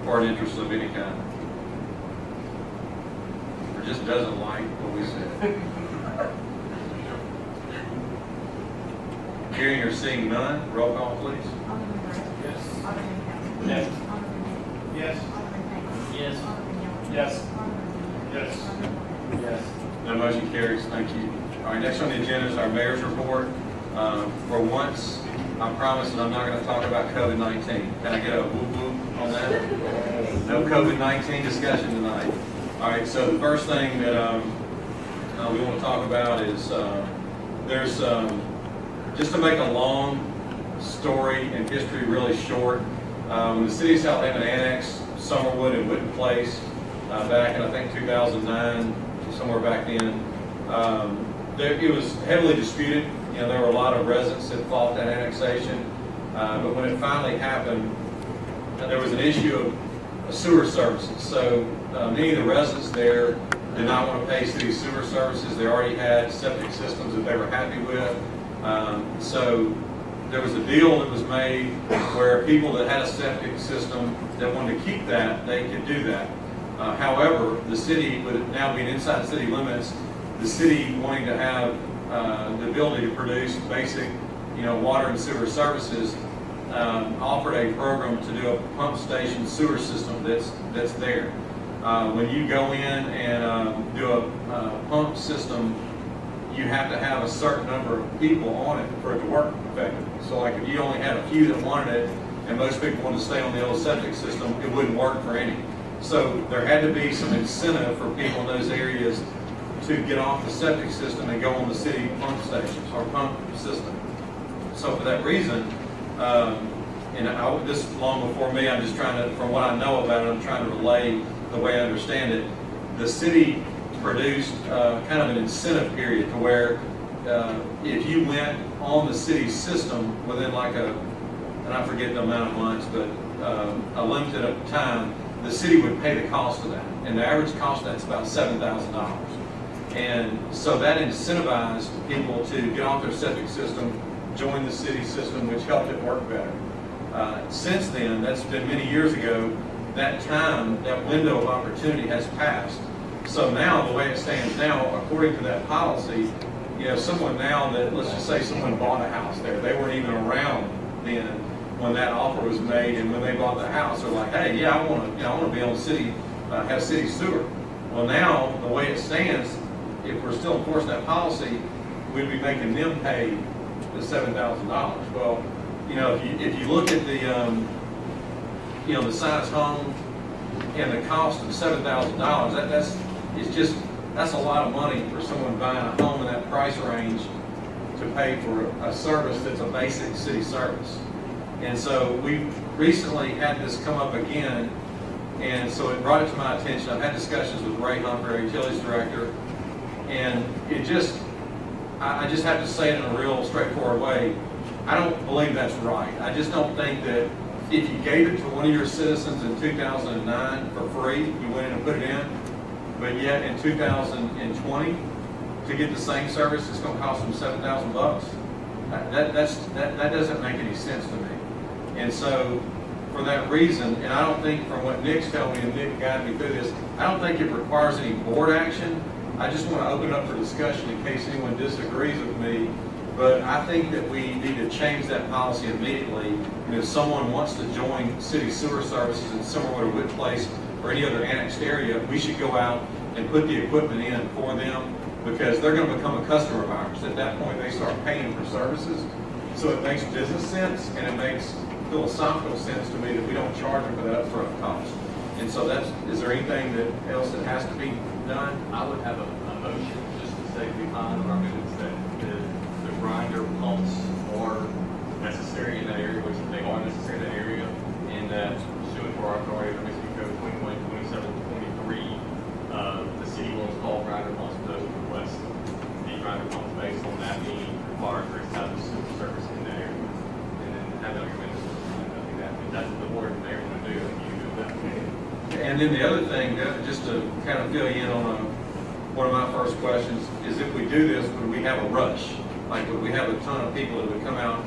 A: Or an interest of any kind? Or just doesn't like what we said? Hearing or seeing none, roll call please.
D: Alderman Burks.
F: Yes.
D: Alderman Kelly.
J: Yes.
D: Alderman Payne.
F: Yes.
D: Alderman Payne.
G: Yes.
D: Alderman Gallagher.
F: Yes.
D: Alderman Wheeler.
F: Yes.
D: Alderman Flores.
H: Yes.
A: That motion carries. Thank you. All right, next on the agenda is our mayor's report. For once, I promise that I'm not going to talk about COVID-19. Can I get a whoop whoop on that? No COVID-19 discussion tonight. All right, so the first thing that we want to talk about is there's just to make a long story and history really short. When the City of Southaven annexed Summerwood and Witten Place back in I think 2009, somewhere back then, It was heavily disputed. You know, there were a lot of residents that fought that annexation. But when it finally happened, there was an issue of sewer services. So many of the residents there did not want to pay city sewer services. They already had septic systems that they were happy with. So there was a deal that was made where people that had a septic system that wanted to keep that, they could do that. However, the city, with it now being inside city limits, the city wanting to have the ability to produce basic, water and sewer services, offered a program to do a pump station sewer system that's there. When you go in and do a pump system, you have to have a certain number of people on it for it to work effectively. So like if you only had a few that wanted it, and most people wanted to stay on the old septic system, it wouldn't work for any. So there had to be some incentive for people in those areas to get off the septic system and go on the city pump stations or pump system. So for that reason, this is long before me, I'm just trying to, from what I know about it, I'm trying to relay the way I understand it. The city produced kind of an incentive period to where if you went on the city system within and I forget the amount of months, but a limited time, the city would pay the cost of that. And the average cost of that's about $7,000. And so that incentivized people to get off their septic system, join the city system, which helped it work better. Since then, that's been many years ago, that time, that window of opportunity has passed. So now, the way it stands now, according to that policy, someone now that, let's just say someone bought a house there, they weren't even around then when that offer was made, and when they bought the house, they're like, hey, yeah, I want to be on city, have city sewer. Well, now, the way it stands, if we're still enforcing that policy, we'd be making them pay the $7,000. Well, if you look at the, the size home and the cost of $7,000, that's a lot of money for someone buying a home in that price range to pay for a service that's a basic city service. And so we recently had this come up again, and so it brought it to my attention. I've had discussions with Ray Humphrey, Utilities Director, and I just have to say it in a real straightforward way. I don't believe that's right. I just don't think that if you gave it to one of your citizens in 2009 for free, you went in and put it in, but yet in 2020, to get the same service, it's going to cost them $7,000. That doesn't make any sense to me. And so, for that reason, and I don't think, from what Nick's telling me, and Nick guided me through this, I don't think it requires any board action. I just want to open it up for discussion in case anyone disagrees with me. But I think that we need to change that policy immediately. And if someone wants to join city sewer services in similar to Whit Place or any other annexed area, we should go out and put the equipment in for them, because they're going to become a customer of ours. At that point, they start paying for services. So it makes business sense, and it makes philosophical sense to me that we don't charge them for that upfront cost. And so is there anything else that has to be done?
E: I would have a motion just to say behind our minutes that the grinder pumps are necessary in that area, which they are necessary in that area, and that pursuant to our authority under Mississippi Code 21, 27, 23, the city will install grinder pumps for those who request the grinder pumps based on that being required for established sewer service in that area. And then have that minutes. I think that's what the board and they want to do. You do that.
A: And then the other thing, just to kind of fill you in on one of my first questions, is if we do this, would we have a rush? Like, would we have a ton of people that would come out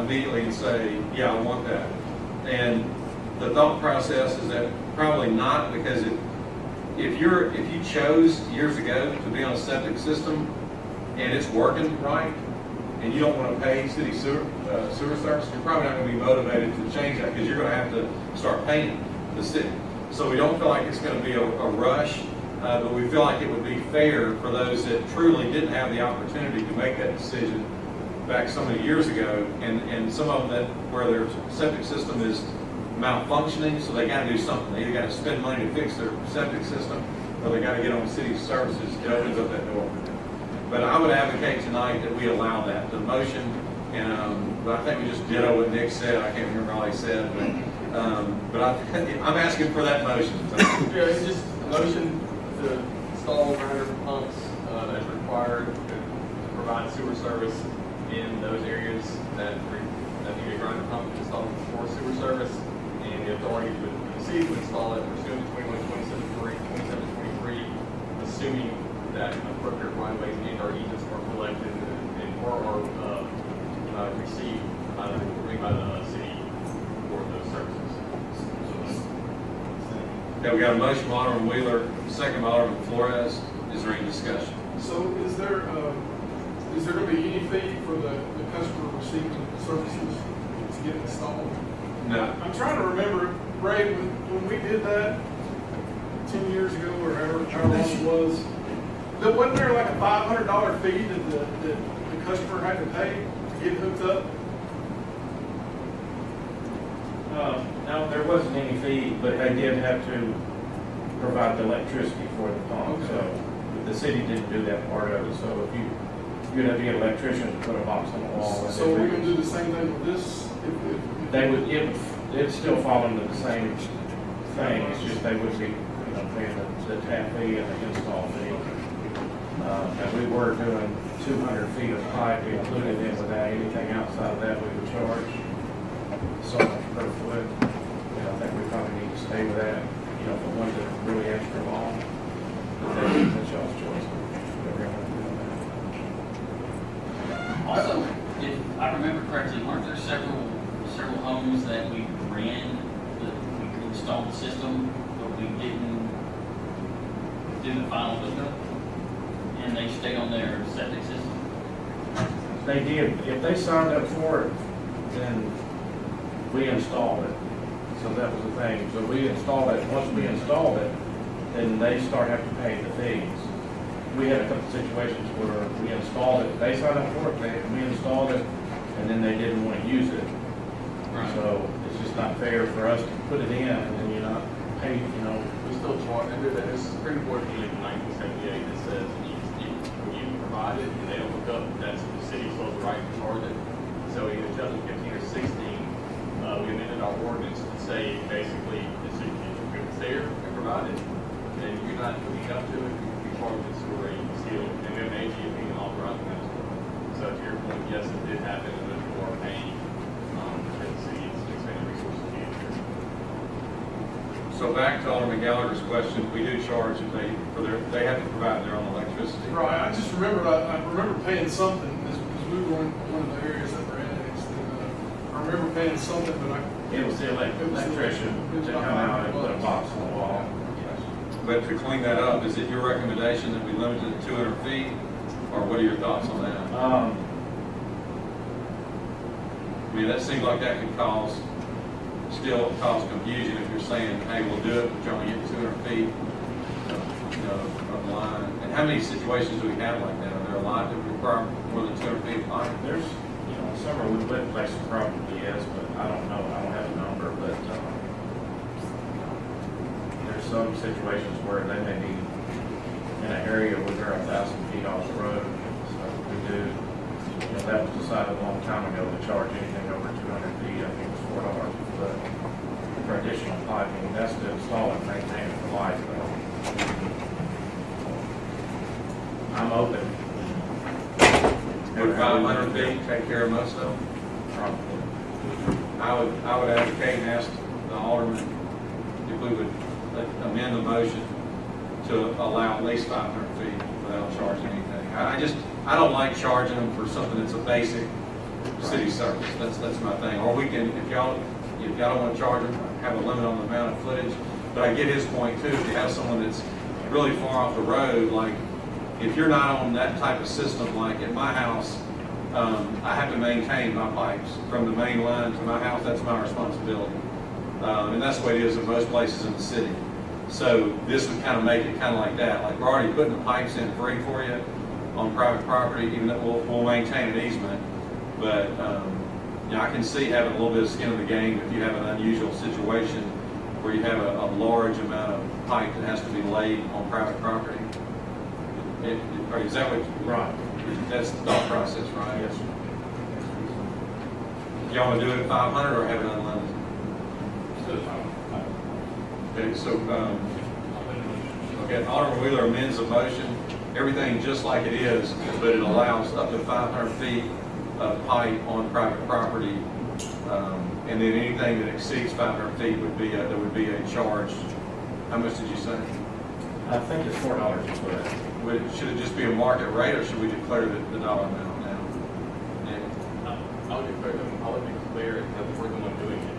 A: immediately and say, yeah, I want that? And the thought process is that probably not, because if you chose years ago to be on a septic system and it's working right, and you don't want to pay city sewer service, you're probably not going to be motivated to change that, because you're going to have to start paying the city. So we don't feel like it's going to be a rush, but we feel like it would be fair for those that truly didn't have the opportunity to make that decision back so many years ago, and some of them where their septic system is malfunctioning, so they got to do something. They either got to spend money to fix their septic system, or they got to get on city services. It opens up that door for them. But I would advocate tonight that we allow that. The motion, and but I think we just ditto what Nick said. I can't remember all he said, but I'm asking for that motion.
E: Yeah, it's just a motion to install grinder pumps that's required to provide sewer service in those areas that need a grinder pump installed for sewer service, and the authority for the city to install it pursuant to 2723, assuming that appropriate right-of-ways and/or easements are collected or received by the city for those services.
A: Okay, we got a motion from Alderman Wheeler, second by Alderman Flores. Is there any discussion?
B: So is there going to be any fee for the customer receiving services to get installed?
A: No.
B: I'm trying to remember, Ray, when we did that 10 years ago or however long it was, wasn't there like a $500 fee that the customer had to pay to get hooked up?
H: No, there wasn't any fee, but they did have to provide the electricity for the pump,
B: Okay.
H: so the city didn't do that part of it, so if you'd have to get an electrician to put a box on the wall.
B: So we're going to do the same thing with this?
H: It'd still fall into the same thing, it's just they would be, paying the tap fee and the install fee. And we were doing 200 feet of pipe included in with that, anything outside of that we would charge so much per foot. I think we probably need to stay with that, for ones that are really extra long. But that's y'all's choice. Whatever you want to do on that.
G: Also, if I remember correctly, weren't there several homes that we ran, that we installed the system, but we didn't do the final hookup? And they stayed on their septic system?
H: They did, if they signed up for it, then we installed it. So that was the thing, so we installed it, once we installed it, then they start having to pay the fees. We had a couple situations where we installed it, they signed up for it, we installed it, and then they didn't want to use it. So it's just not fair for us to put it in and then you're not paid,
E: We still charge, and there's a Supreme Court opinion in 1978 that says when you provide it and they don't hook up, that's the city's supposed to right to charge it. So in 2015 or 16, we amended our ordinance to say basically, if it's there and provided, then you're not hooking up to it, you charge the sewer rate still, and then AG opinion authorizing that as well. So to your point, yes, it did happen, and there's more pain, that the city is expending resources to get here.
A: So back to Alderman Gallagher's question, we do charge if they have to provide their own electricity.
B: Right, I just remember, I remember paying something, because we were in one of the areas that were annexed, and I remember paying something, but
H: It was the electrician to come out and put a box on the wall.
A: But to clean that up, is it your recommendation that we limit it to 200 feet? Or what are your thoughts on that? I mean, that seems like that could still cause confusion if you're saying, hey, we'll do it, but you're only getting 200 feet, from the line. And how many situations do we have like that? Are there a lot that require more than 200 feet of line?
H: There's, summer we went places probably yes, but I don't know, I don't have a number, but, there's some situations where they may be in an area where they're 1,000 feet off the road. So we do, that was decided a long time ago to charge anything over 200 feet, I think it was $4 a foot for additional piping. That's to install and maintain it for life, though. I'm open.
A: Would 500 feet take care of most of them?
H: Probably.
A: I would advocate and ask the Alderman if we would amend the motion to allow at least 500 feet without charging anything. I don't like charging them for something that's a basic city service. That's my thing. Or we can, if y'all don't want to charge them, have a limit on the amount of footage. But I get his point too. If you have someone that's really far off the road, like if you're not on that type of system, like at my house, I have to maintain my pipes from the main line to my house. That's my responsibility. And that's the way it is in most places in the city. So this would kind of make it kind of like that. Like we're already putting the pipes in free for you on private property, even though we'll maintain an easement. But I can see having a little bit of skin in the game if you have an unusual situation where you have a large amount of pipe that has to be laid on private property. Is that what?
H: Right.
A: That's the thought process, right?
H: Yes, sir.
A: Y'all want to do it at 500 or have it unlimited? Okay, so, okay, Alderman Wheeler amends the motion everything just like it is, but it allows up to 500 feet of pipe on private property. And then anything that exceeds 500 feet would be, there would be a charge. How much did you say?
H: I think it's $4 a foot.
A: Should it just be a market rate, or should we declare the dollar amount now? Yeah.
E: I would declare that we're the one doing it.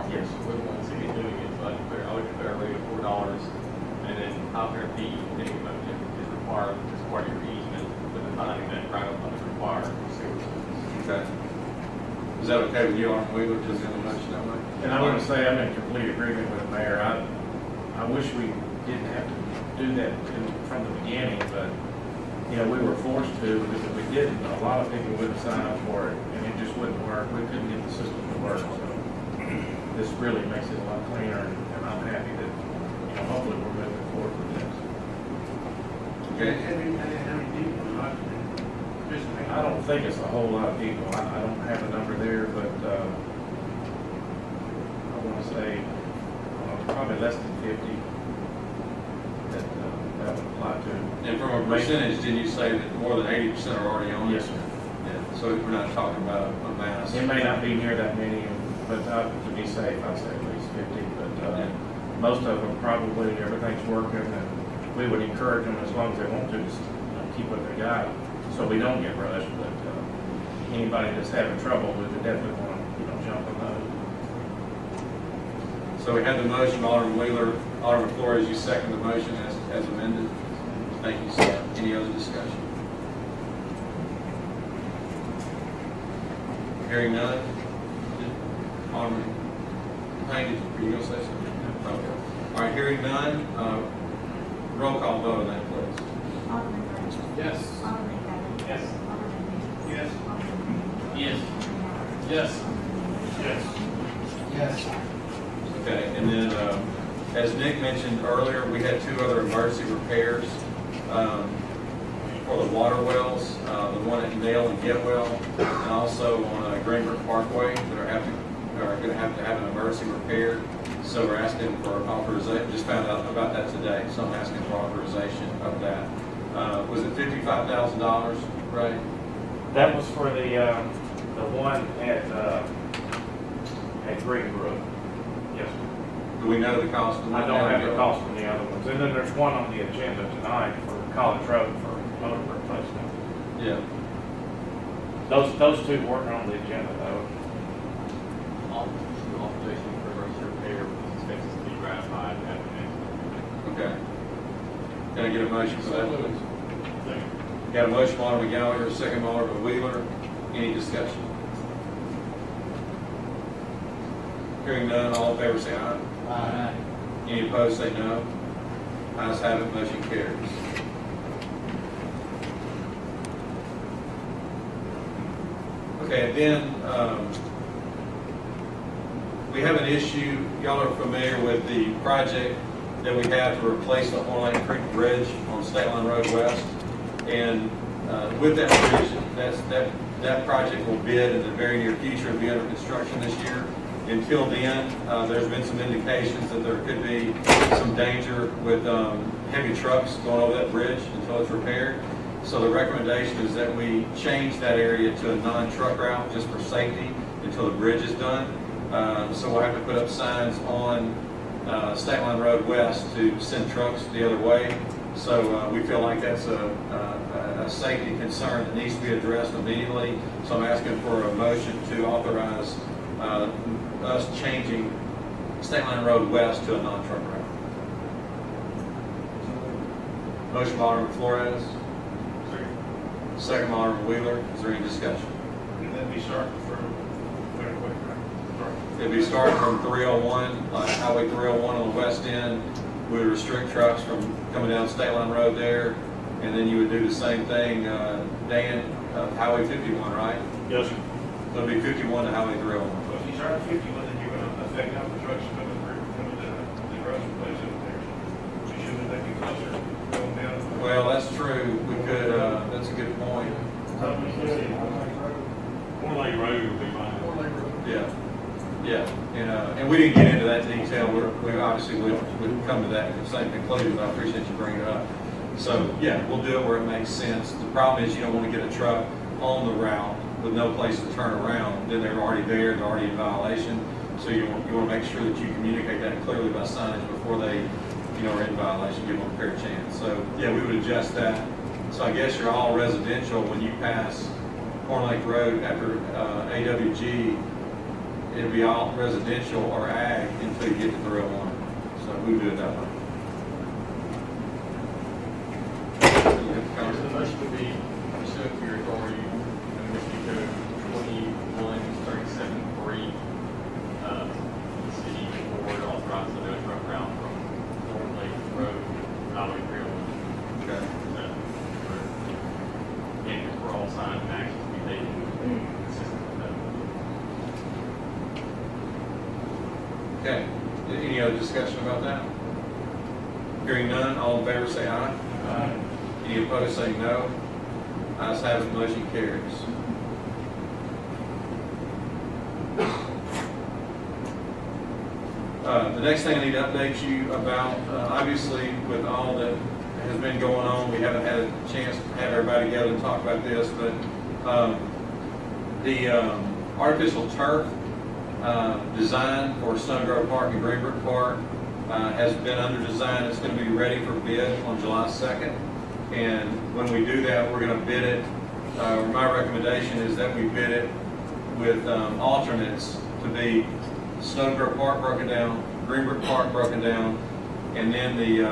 E: Yes, we're the ones who are doing it, so I would declare a rate of $4, and then 500 feet, is required as part of your easement, with the finding that private funds required for sewer systems.
A: Okay. Is that okay with you, Alderman Wheeler, to the motion that way?
H: And I want to say I'm in complete agreement with the mayor. I wish we didn't have to do that from the beginning, but, you know, we were forced to, because if we didn't, a lot of people wouldn't sign up for it, and it just wouldn't work. We couldn't get the system to work, so this really makes it a lot cleaner, and I'm happy that, you know, hopefully we're moving forward with this.
A: Okay.
I: How many people are not, just make.
H: I don't think it's a whole lot of people. I don't have a number there, but I want to say probably less than 50 that would apply to.
A: And from a percentage, did you say that more than 80% are already on it?
H: Yes, sir.
A: Yeah, so we're not talking about a mass.
H: It may not be near that many, but to be safe, I'd say at least 50. But most of them probably everything's working, and we would encourage them as long as they want to just keep what they got, so we don't get rushed. But anybody that's having trouble, we would definitely want to jump on those.
A: So we have the motion, Alderman Wheeler. Alderman Flores, you second the motion as amended. Thank you, sir. Any other discussion? Hearing none. Alderman Payne, are you going to say something? Okay. All right, hearing none. Roll call vote on that, please.
D: Alderman Rhodes.
F: Yes.
D: Alderman Kelly.
F: Yes.
D: Alderman Hoots.
F: Yes.
D: Alderman Payne.
G: Yes.
F: Yes.
I: Yes.
A: Okay, and then, as Nick mentioned earlier, we had two other emergency repairs for the water wells, the one at Nail and Getwell, and also on Greenbrook Parkway that are going to have an emergency repair. So we're asking for authorization. Just found out about that today, so I'm asking for authorization of that. Was it $55,000, right?
H: That was for the one at Greenbrook. Yes, sir.
A: Do we know the cost of the one?
H: I don't have the cost on the other ones. And then there's one on the agenda tonight for College Road for motor replacement.
A: Yeah.
H: Those two weren't on the agenda though.
E: Authorization for emergency repair with expenses to be ratified at the next meeting.
A: Okay. Can I get a motion for that? Got a motion from Alderman Gallagher, second from Alderman Wheeler. Any discussion? Hearing none, all in favor say aye.
F: Aye.
A: Any opposed say no. Ayes have it, motion carries. Okay, then, we have an issue. Y'all are familiar with the project that we have to replace the Horn Lake Creek Bridge on State Line Road West. And with that bridge, that project will bid in the very near future and be under construction this year. Until then, there's been some indications that there could be some danger with heavy trucks going over that bridge until it's repaired. So the recommendation is that we change that area to a non-truck route just for safety until the bridge is done. So we'll have to put up signs on State Line Road West to send trucks the other way. So we feel like that's a safety concern that needs to be addressed immediately. So I'm asking for a motion to authorize us changing State Line Road West to a non-truck route. Motion by Alderman Flores. Second by Alderman Wheeler. Is there any discussion?
I: And then we start from, where, right?
A: It'd be starting from 301, Highway 301 on the west end. We would restrict trucks from coming down State Line Road there. And then you would do the same thing, Dan, Highway 51, right?
H: Yes, sir.
A: So it'd be 51 to Highway 301.
I: So if you start at 51, then you're going to affect how the trucks coming to the road place over there. So shouldn't that be closer going down?
A: Well, that's true. We could, that's a good point.
H: Horn Lake Road would be fine.
A: Yeah. Yeah. And we didn't get into that detail. We obviously would come to that same conclusion, but I appreciate you bringing it up. So, yeah, we'll do it where it makes sense. The problem is you don't want to get a truck on the route with no place to turn around. Then they're already there, they're already in violation. So you want to make sure that you communicate that clearly by signage before they, are in violation, give them a fair chance. So, yeah, we would adjust that. So I guess you're all residential when you pass Horn Lake Road after AWG. It'll be all residential or ag until you get to 301. So we would do it that way.
E: The motion would be pursuant to your authority, Michigan Code 2137-3. The city board authorizes the no truck route from Horn Lake Road, Highway 301.
A: Okay.
E: And for all signs and actions to be taken consistent with that.
A: Okay. Any other discussion about that? Hearing none, all in favor say aye.
H: Aye.
A: Any opposed say no. Ayes have it, motion carries. The next thing I need to update you about, obviously with all that has been going on, we haven't had a chance to have everybody together and talk about this, but the artificial turf design for Stone Grove Park and Greenbrook Park has been under design. It's going to be ready for bid on July 2nd. And when we do that, we're going to bid it. My recommendation is that we bid it with alternates to be Stone Grove Park broken down, Greenbrook Park broken down, and then the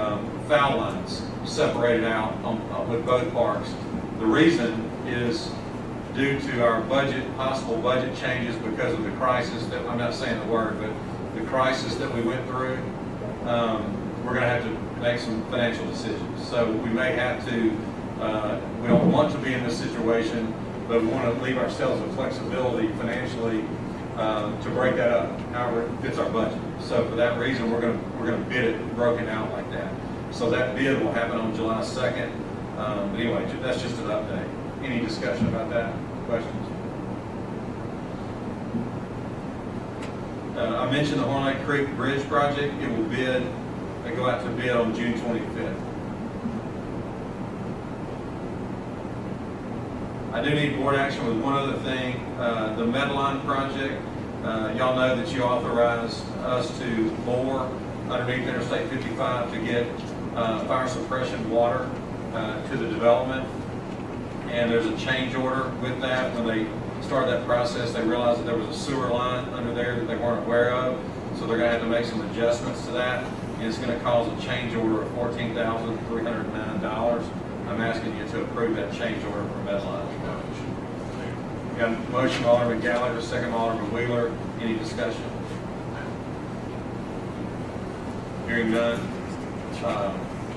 A: foul lines separated out with both parks. The reason is due to our possible budget changes because of the crisis that, I'm not saying the word, but the crisis that we went through. We're going to have to make some financial decisions. So we may have to, we don't want to be in this situation, but we want to leave ourselves a flexibility financially to break that up, however it fits our budget. So for that reason, we're going to bid it broken out like that. So that bid will happen on July 2nd. But anyway, that's just an update. Any discussion about that? Questions? I mentioned the Horn Lake Creek Bridge project. It will go out to bid on June 25th. I do need board action with one other thing. The Medline project, y'all know that you authorized us to bore underneath Interstate 55 to get fire suppression water to the development. And there's a change order with that. When they started that process, they realized that there was a sewer line under there that they weren't aware of. So they're going to have to make some adjustments to that. And it's going to cause a change order of $14,309. I'm asking you to approve that change order for Medline. We got a motion by Alderman Gallagher, second by Alderman Wheeler. Any discussion? Hearing none.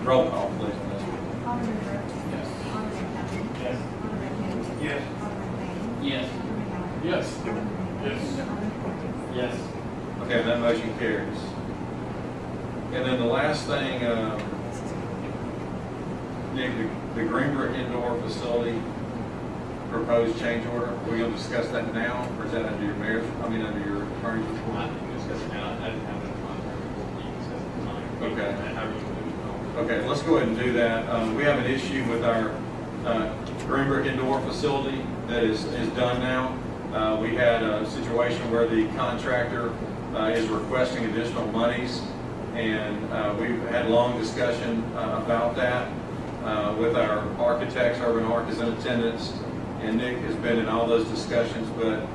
A: Roll call, please, on this one.
D: Alderman Rhodes.
H: Yes.
D: Alderman Kelly.
H: Yes.
D: Alderman Hayes.
H: Yes.
D: Alderman Payne.
G: Yes.
D: Alderman Gallagher.
H: Yes.
D: Alderman Rhodes.
H: Yes.
D: Alderman Cortez.
H: Yes.
A: Okay, that motion carries. And then the last thing, Nick, the Greenbrook indoor facility proposed change order, are we going to discuss that now, or is that under your mayor's, under your attorney's report?
E: I can discuss it now. I didn't have it in my report. You can discuss it tonight.
A: Okay.
E: However you want to do it.
A: Okay, let's go ahead and do that. We have an issue with our Greenbrook indoor facility that is done now. We had a situation where the contractor is requesting additional monies, and we've had long discussion about that with our architects. Urban Arc is in attendance, and Nick has been in all those discussions. But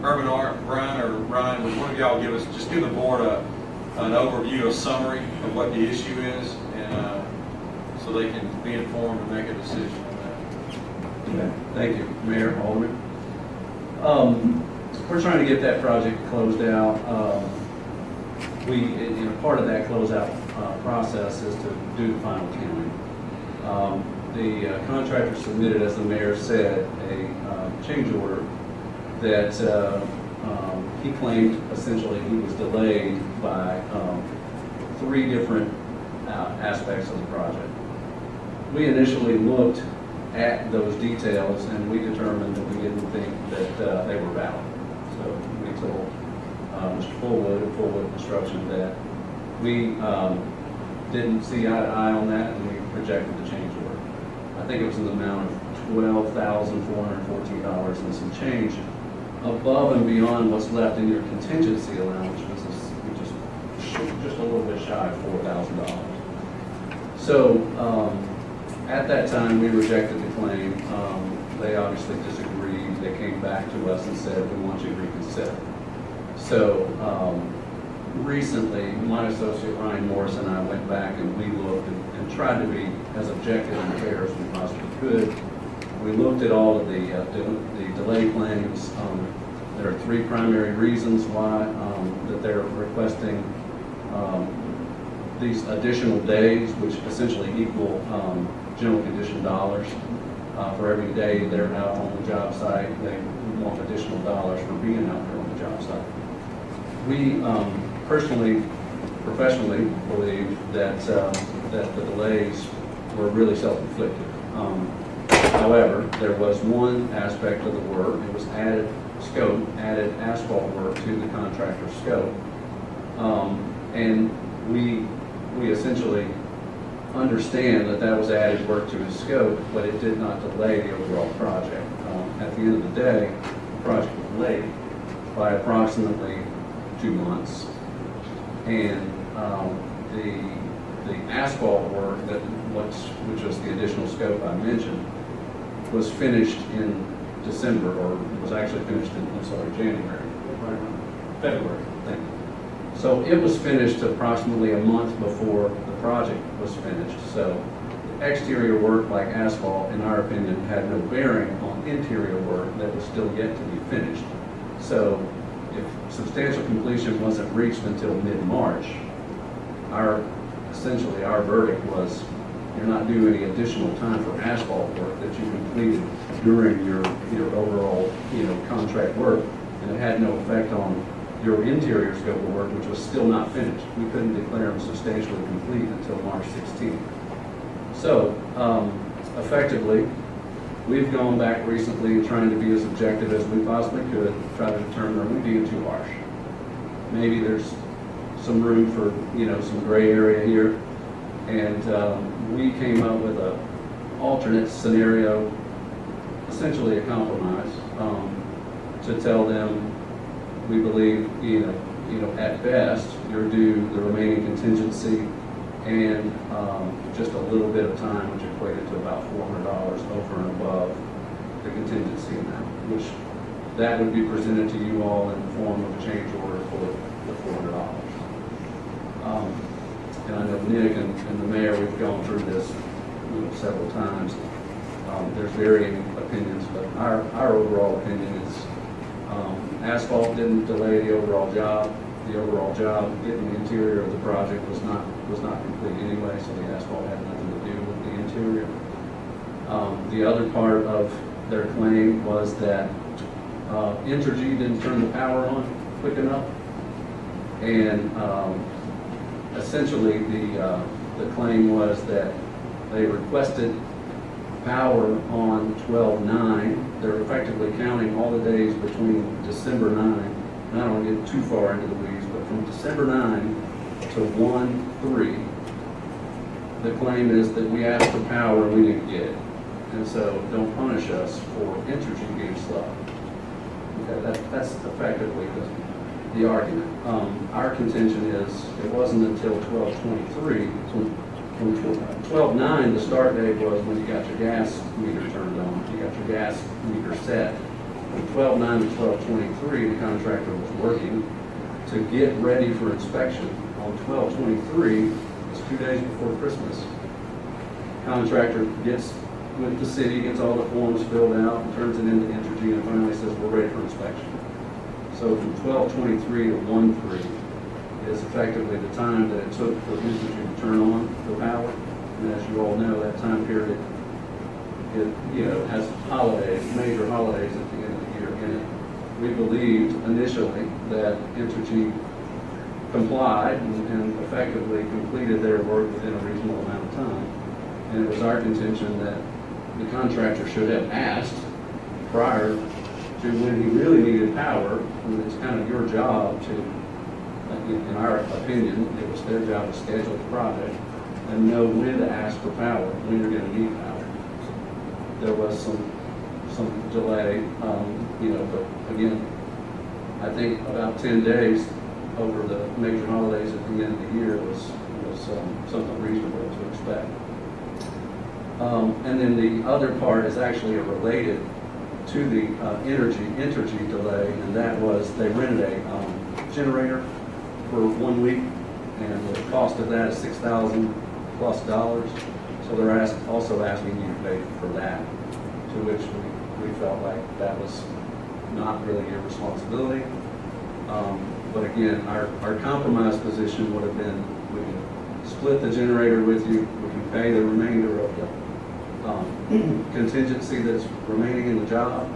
A: Urban Arc, Brian or Ryan, would one of y'all give the board an overview, a summary of what the issue is, and so they can be informed and make a decision on that.
M: Okay. Thank you, Mayor, Alderman. We're trying to get that project closed out. Part of that closeout process is to do the final counting. The contractor submitted, as the mayor said, a change order that he claimed essentially he was delayed by 3 different aspects of the project. We initially looked at those details and we determined that we didn't think that they were valid. So we told Mr. Fullwood of Fullwood Construction that we didn't see eye to eye on that, and we rejected the change order. I think it was in the amount of $12,414 and some change above and beyond what's left in your contingency allowance, which is just a little bit shy of $4,000. So at that time, we rejected the claim. They obviously disagreed. They came back to us and said, we want you to reconsider. So recently, my associate Ryan Morris and I went back and we looked and tried to be as objective and fair as we possibly could. We looked at all of the delay claims. There are three primary reasons why that they're requesting these additional days, which essentially equal general condition dollars. For every day they're out on the job site, they want additional dollars for being out there on the job site. We personally, professionally believe that that the delays were really self-inflicted. However, there was one aspect of the work. It was added scope, added asphalt work to the contractor's scope, and we essentially understand that that was added work to his scope, but it did not delay the overall project. At the end of the day, the project was late by approximately 2 months, and the asphalt work which was the additional scope I mentioned was finished in December, or was actually finished in January, February. Thank you. So it was finished approximately a month before the project was finished. So the exterior work like asphalt, in our opinion, had no bearing on interior work that was still yet to be finished. So if substantial completion wasn't reached until mid-March, essentially our verdict was you're not due any additional time for asphalt work that you completed during your overall contract work, and it had no effect on your interior scope of work, which was still not finished. We couldn't declare them substantially complete until March 16th. So effectively, we've gone back recently trying to be as objective as we possibly could, try to determine are we being too harsh. Maybe there's some room for some gray area here, and we came up with an alternate scenario, essentially a compromise, to tell them we believe at best you're due the remaining contingency and just a little bit of time, which equated to about $400 over and above the contingency amount, which that would be presented to you all in the form of a change order for the $400. And I know Nick and the mayor, we've gone through this several times. There's varying opinions, but our overall opinion is asphalt didn't delay the overall job. The overall job, getting the interior of the project was not complete anyway, so the asphalt had nothing to do with the interior. The other part of their claim was that Entergy didn't turn the power on quick enough, and essentially the claim was that they requested power on 12/9. They're effectively counting all the days between December 9, and I don't want to get too far into the weeds, but from December 9 to 1/3, the claim is that we asked for power and we didn't get it. And so don't punish us for Entergy being slow. Okay, that's effectively the argument. Our contention is it wasn't until 12/23, from 12/9, the start date was when you got your gas meter turned on, you got your gas meter set. From 12/9 to 12/23, the contractor was working to get ready for inspection. On 12/23, it's 2 days before Christmas. Contractor gets with the city, gets all the forms filled out, and turns it into Entergy, and finally says we're ready for inspection. So from 12/23 to 1/3 is effectively the time that it took for Entergy to turn on the power. And as you all know, that time period, it has holidays, major holidays at the end of the year in it. We believed initially that Entergy complied and effectively completed their work within a reasonable amount of time. And it was our contention that the contractor should have asked prior to when he really needed power, and it's kind of your job to, in our opinion, it was their job to schedule the project. and know when to ask for power, when you're gonna need power. There was some delay, but again, I think about 10 days over the major holidays at the end of the year was something reasonable to expect. And then the other part is actually related to the energy delay, and that was they rented a generator for 1 week, and the cost of that is $6,000 plus. So they're also asking you to pay for that, to which we felt like that was not really your responsibility. But again, our compromise position would have been, we can split the generator with you, we can pay the remainder of the contingency that's remaining in the job.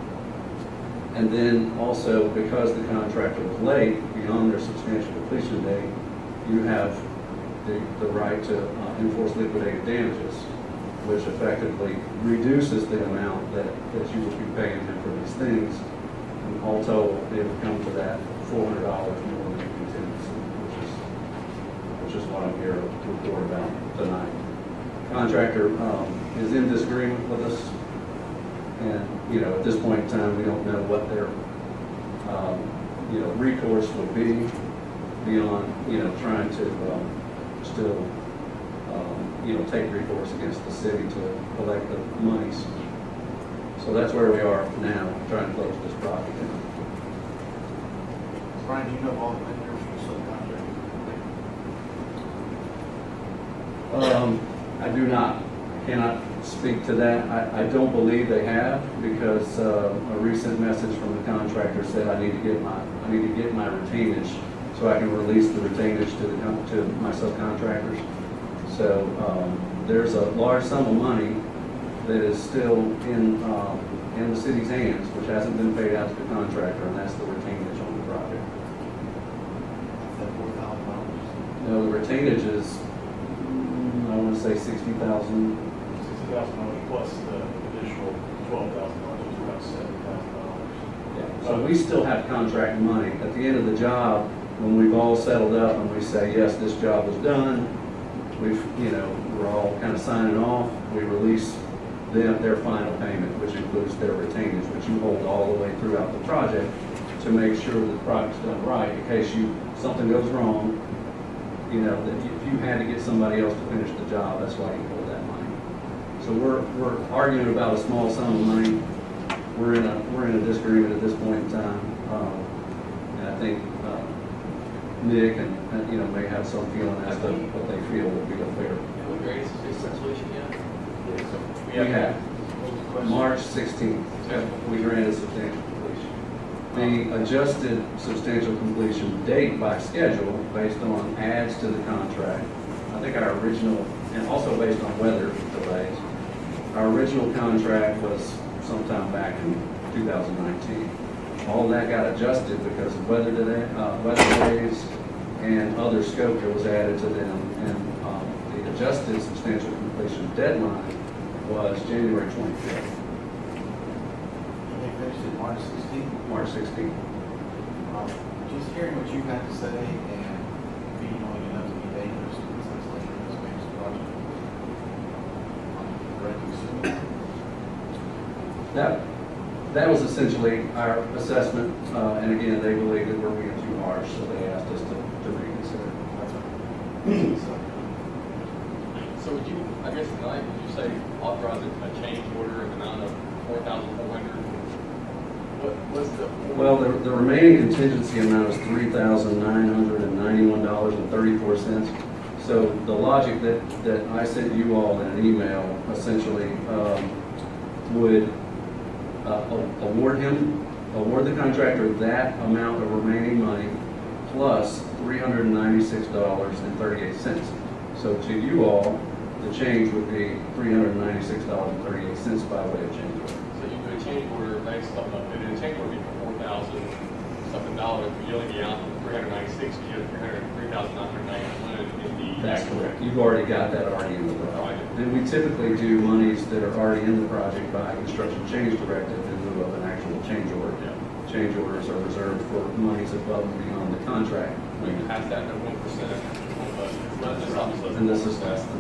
M: And then also, because the contractor was late, beyond their substantial completion date, you have the right to enforce liquidated damages, which effectively reduces the amount that you would be paying him for these things. And all told, it would come to that $400 more than the contingency, which is what I'm here to report about tonight. Contractor is in disagreement with us, and at this point in time, we don't know what their recourse would be beyond trying to still take recourse against the city to collect the monies. So that's where we are now, trying to close this project.
F: Brian, do you know all the vendors for subcontract?
M: I do not. I cannot speak to that. I don't believe they have, because a recent message from the contractor said I need to get my retainage so I can release the retainage to my subcontractors. So there's a large sum of money that is still in the city's hands, which hasn't been paid out to the contractor, and that's the retainage on the project.
F: $4,000.
M: No, the retainage is, I want to say $60,000.
H: $60,000 plus the additional $12,000, which is about $7,000.
M: Yeah. So we still have contract money. At the end of the job, when we've all settled up and we say, yes, this job was done, we're all kind of signing off, we release their final payment, which includes their retainage, which you hold all the way throughout the project to make sure that the project's done right. In case something goes wrong, that if you had to get somebody else to finish the job, that's why you hold that money. So we're arguing about a small sum of money. We're in a disagreement at this point in time, and I think Nick and may have some feeling as to what they feel would be a fair.
E: Have we graded the solution yet?
M: We have. March 16th, we granted substantial completion. The adjusted substantial completion date by schedule, based on adds to the contract, I think our original, and also based on weather delays, our original contract was sometime back in 2019. All that got adjusted because of weather delays and other scope that was added to them, and the adjusted substantial completion deadline was January 25th.
F: They finished it March 16th.
M: March 16th.
F: Just hearing what you had to say and being knowing enough to be dangerous, it sounds like you're this man's project. Correctly soon.
M: That was essentially our assessment, and again, they believed that we're being too harsh, so they asked us to reconsider.
E: So would you, I guess tonight, would you say authorize a change order of the amount of $4,400? What was the?
M: Well, the remaining contingency amount is $3,991.34. So the logic that I sent you all in an email essentially would award the contractor that amount of remaining money plus $396.38. So to you all, the change would be $396.38 by way of change order.
E: So you do a change order based on, maybe the change order would be for $4,000 something dollars, but you only be out for $396, you have $3,991 in the.
M: That's correct. You've already got that already in the project. Then we typically do monies that are already in the project by construction change directive in lieu of an actual change order.
E: Yeah.
M: Change orders are reserved for monies above and beyond the contract.
E: We can pass that at 1%.
M: And this is less than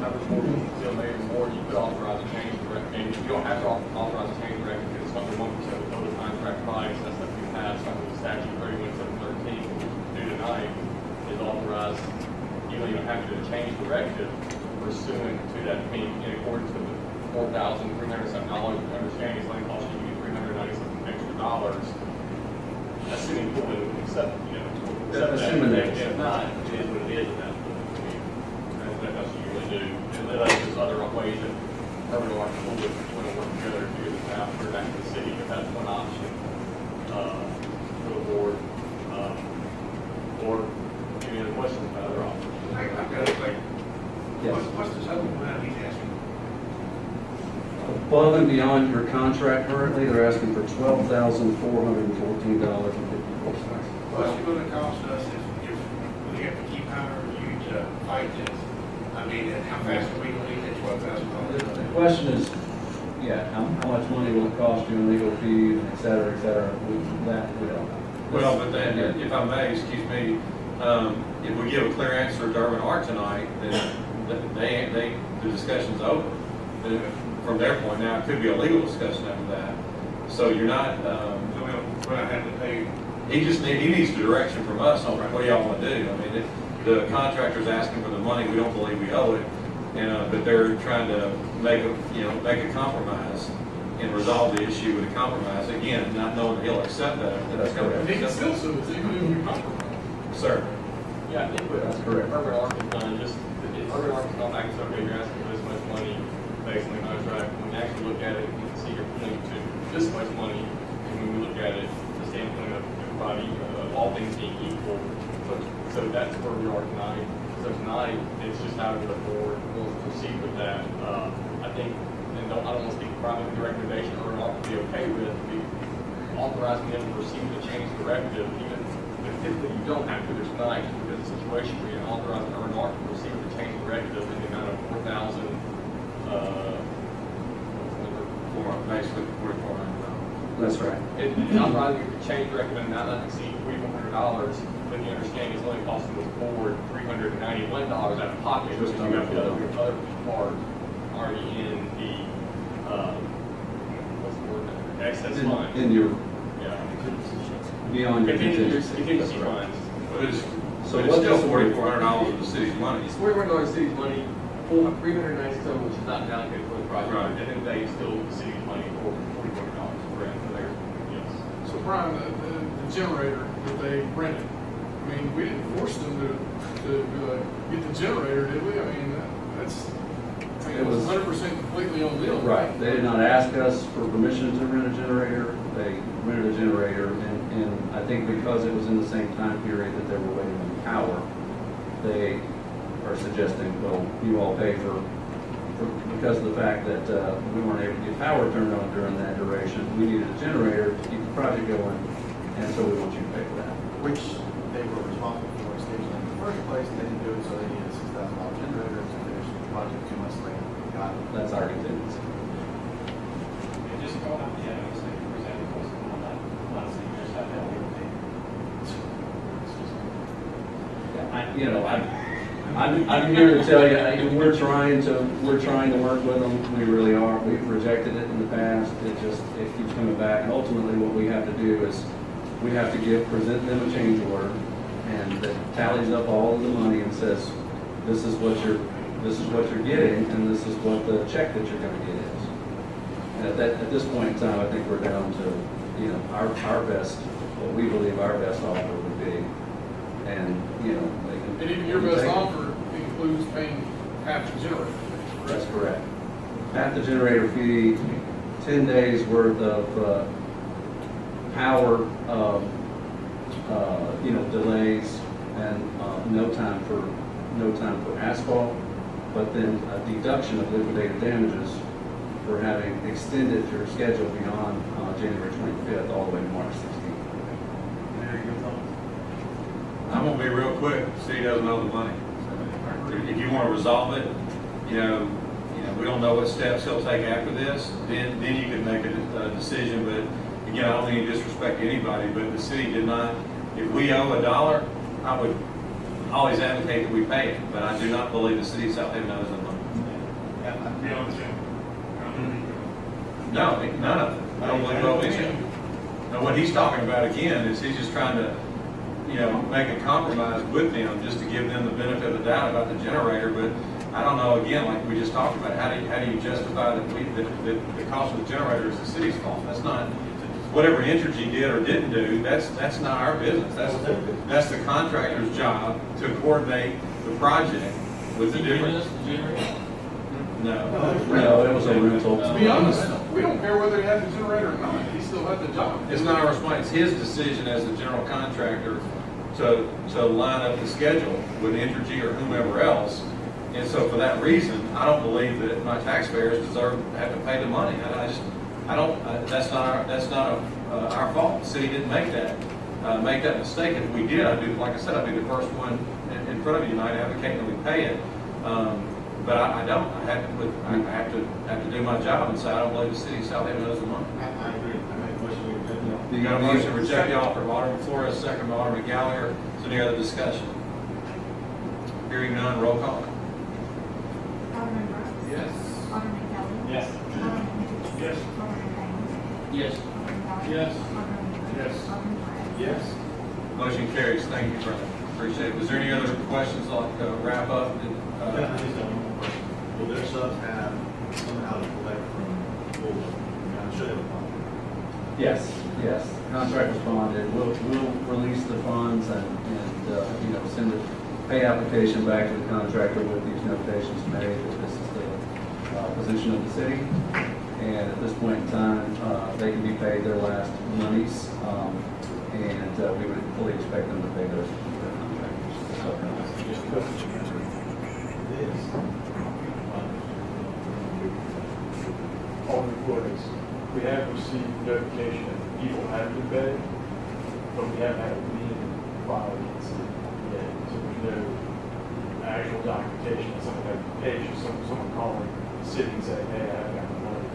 E: another board, still maybe more, you could authorize a change directive, and you don't have to authorize a change directive, because it's under 1% of the total contract price, that's what we passed under the statute 31/713, due tonight, is authorized, you don't even have to do a change directive pursuant to that, I mean, in accordance with the $4,307, understanding it's only costing you $390 extra dollars, assuming people would accept,
M: Assuming
E: that.
M: that.
E: If not, it is what it is at that point. I mean, that's what you usually do. And then there's other ways that urban electric will work together to do this after back to the city, if that's one option, for the board. Or any other questions about other options?
I: I've got a question.
M: Yes.
I: What's the total amount he's asking?
M: Above and beyond your contract currently, they're asking for $12,414.54.
I: What's it gonna cost us if we have to keep hiring you to fight this? I mean, and how fast are we gonna need that $12,000?
M: The question is, yeah, how much money will it cost you in legal fees, et cetera, et cetera? That we don't know.
A: Well, but then, if I may, excuse me, if we give a clear answer to Urban Art tonight, then the discussion's over. From their point, now, it could be a legal discussion after that. So you're not,
I: We're not having to pay.
A: he needs direction from us on what y'all want to do. I mean, the contractor's asking for the money, we don't believe we owe it, but they're trying to make a compromise and resolve the issue with a compromise. Again, not knowing that he'll accept that.
M: That's correct.
B: And he can still sue us, even if we compromise.
A: Sir.
E: Yeah, I think what
M: That's correct.
E: Urban Arc has done, just, if Urban Arc has gone back and said, okay, you're asking for this much money based on the contract, when you actually look at it, you can see you're pointing to this much money, and when we look at it, the standpoint of everybody, all things being equal. So that's where we are tonight. So tonight, it's just how the board will proceed with that. I think, and I don't want to speak probably the recommendation Urban Arc would be okay with, be authorizing them to proceed with a change directive, even if typically you don't have to do tonight, because the situation where you authorize Urban Arc to proceed with a change directive in the amount of
A: Basically, $4,400.
M: That's right.
E: authorizing a change directive in not to exceed $3,400, but you understand it's only costing the board $391 out of pocket, because
M: Just
E: you have the
M: under
E: other part already in the, what's the word, excess fund.
M: In your,
E: Yeah.
M: beyond your contingency.
E: Contingency
M: That's right.
E: funds.
A: But it's
M: So
A: still
M: what does-
A: $4,400 of the city's money.
E: It's $4,400 city's money, $397, which is not allocated for the project.
A: Right.
E: At the end of the day, it's still the city's money for $4,400 for their, yes.
B: So Brian, the generator that they rented, I mean, we didn't force them to get the generator, did we? I mean, it was 100% completely on them.
M: Right, they did not ask us for permission to rent a generator, they rented a generator, and I think because it was in the same time period that they were waiting on power, they are suggesting, well, you all pay because of the fact that we weren't able to get power turned on during that duration, we needed a generator to keep the project going, and so we want you to pay for that.
N: Which they were responsible for scheduling in the first place, and they didn't do it, so they needed a $6,000 generator to finish the project 2 months later. Got it.
M: That's our contingency.
J: And just go out, yeah, I was like, presenting was on that, last thing, just have that one thing.
M: I'm here to tell you, we're trying to work with them, we really are, we've rejected it in the past, it keeps coming back, and ultimately what we have to do is, we have to present them a change order, and that tallies up all of the money and says, this is what you're getting, and this is what the check that you're gonna get is. And at this point in time, I think we're down to, our best, what we believe our best offer would be, and, they can.
B: And even your best offer includes paying half the generator.
M: That's correct. Half the generator fee, 10 days worth of power, delays, and no time for asphalt, but then a deduction of liquidated damages for having extended your schedule beyond January 25th all the way to March 16th.
N: Mayor, your thoughts?
A: I'm gonna be real quick, the city doesn't owe the money. If you wanna resolve it, we don't know what steps he'll take after this, then you can make a decision, but again, I don't mean to disrespect anybody, but the city did not, if we owe $1, I would always advocate that we pay it, but I do not believe the city of Southaven owes them money. No, none of it. I don't believe it will any of it. Now, what he's talking about again is he's just trying to, make a compromise with them just to give them the benefit of the doubt about the generator. But I don't know, again, like we just talked about, how do you justify that the cost of the generator is the city's fault? That's not, whatever Entergy did or didn't do, that's not our business. That's the contractor's job to coordinate the project with the different. No,
M: it was a rental.
B: To be honest, we don't care whether he has a generator or not, he still has the job.
A: It's not our responsibility, it's his decision as the general contractor to line up the schedule with Entergy or whomever else. And so for that reason, I don't believe that my taxpayers have to pay the money. That's not our fault. The city didn't make that mistake. If we did, I'd be the first one in front of you tonight advocating that we pay it. But I don't. I have to do my job and say I don't believe the city of Southaven owes the money.
N: I agree. I make a motion to reject the
A: You got a motion to reject the offer of Alderman Flores, second by Alderman Gallagher. Is there any other discussion? Hearing none, roll call.
D: Alderman Brooks.
B: Yes.
D: Alderman Kelly.
F: Yes.
D: Alderman Hoots.
I: Yes.
D: Alderman Payne.
G: Yes.
D: Alderman Gallagher.
H: Yes.
D: Alderman Wheeler.
I: Yes.
D: Alderman Flores.
H: Yes.
A: Motion carries. Thank you, Brenda. Appreciate it. Was there any other questions like wrap up?
N: Yeah, I just have one more question. Will their subs have somehow to collect from Google? I'm sure they will.
M: Yes. Contract responded. We'll release the funds and send a pay application back to the contractor with these notations made that this is the position of the city. And at this point in time, they can be paid their last monies, and we would fully expect them to pay their contractors.
O: On recordings, we have received notification that people have been paid, but we haven't had a lien filed against it yet. So there's no actual documentation that someone had paid, just someone calling the city and saying, hey, I haven't got the money.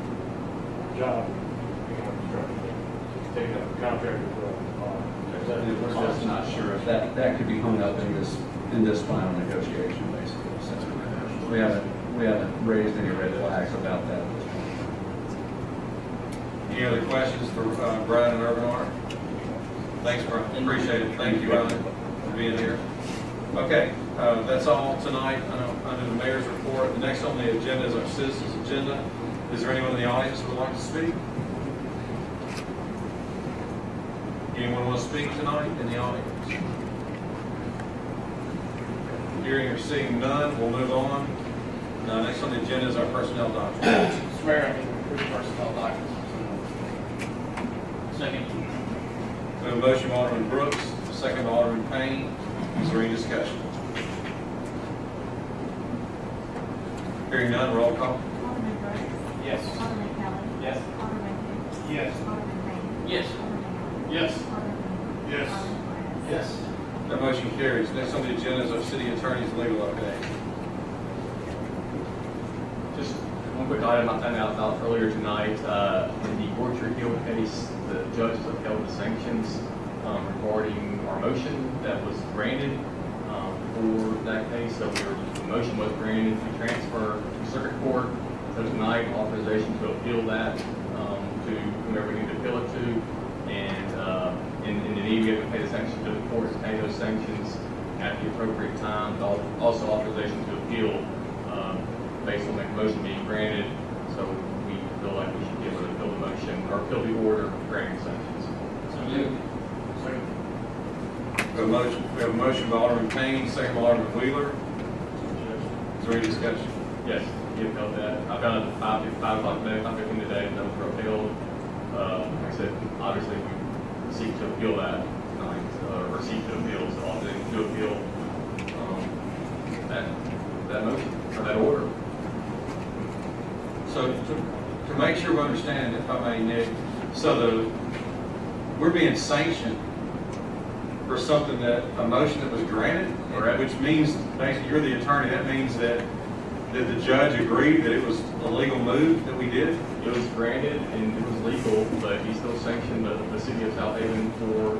O: Job, we have instructed to take up the contract with
M: We're just not sure if that could be hung up in this final negotiation, basically. So we haven't raised any red flags about that at this point.
A: Any other questions for Brian and Urban Art? Thanks, Brian. Appreciate it. Thank you, Brian, for being here. Okay, that's all tonight under the mayor's report. The next on the agenda is our citizens' agenda. Is there anyone in the audience who would like to speak? Anyone want to speak tonight in the audience? Hearing or seeing none, we'll move on. Next on the agenda is our personnel document.
F: Mr. Mayor, I move to approve personnel documents.
G: Second.
A: We have a motion by Alderman Brooks, second by Alderman Payne. Is there any discussion? Hearing none, roll call.
D: Alderman Brooks.
F: Yes.
D: Alderman Kelly.
F: Yes.
D: Alderman Hoots.
F: Yes.
D: Alderman Payne.
G: Yes.
D: Alderman Gallagher.
F: Yes.
D: Alderman Wheeler.
I: Yes.
D: Alderman Flores.
N: Yes.
A: That motion carries. Next on the agenda is our city attorney's legal update.
E: Just one quick item I found out earlier tonight, in the Orchard Hill case, the judges upheld the sanctions regarding our motion that was granted for that case. So the motion was granted to transfer to circuit court. So tonight, authorization to appeal that to whomever we need to appeal it to. And in the need, we have to pay the sanctions to the court to pay those sanctions at the appropriate time. Also authorization to appeal based on that motion being granted. So we feel like we should be able to appeal the motion or appeal the order granting sanctions.
G: So moved.
A: We have a motion by Alderman Payne, second by Alderman Wheeler. Is there any discussion?
E: Yes, he upheld that. I found it at 5 o'clock today, 5:15 today, and those were upheld. Like I said, obviously we seek to appeal that tonight, or seek to appeal, so I'll to appeal that motion, or that order.
A: So to make sure we understand, if I may, Nick, so we're being sanctioned for something a motion that was granted?
E: Correct.
A: Which means, basically, you're the attorney, that means that the judge agreed that it was a legal move that we did?
E: It was granted and it was legal, but he still sanctioned the city of Southaven for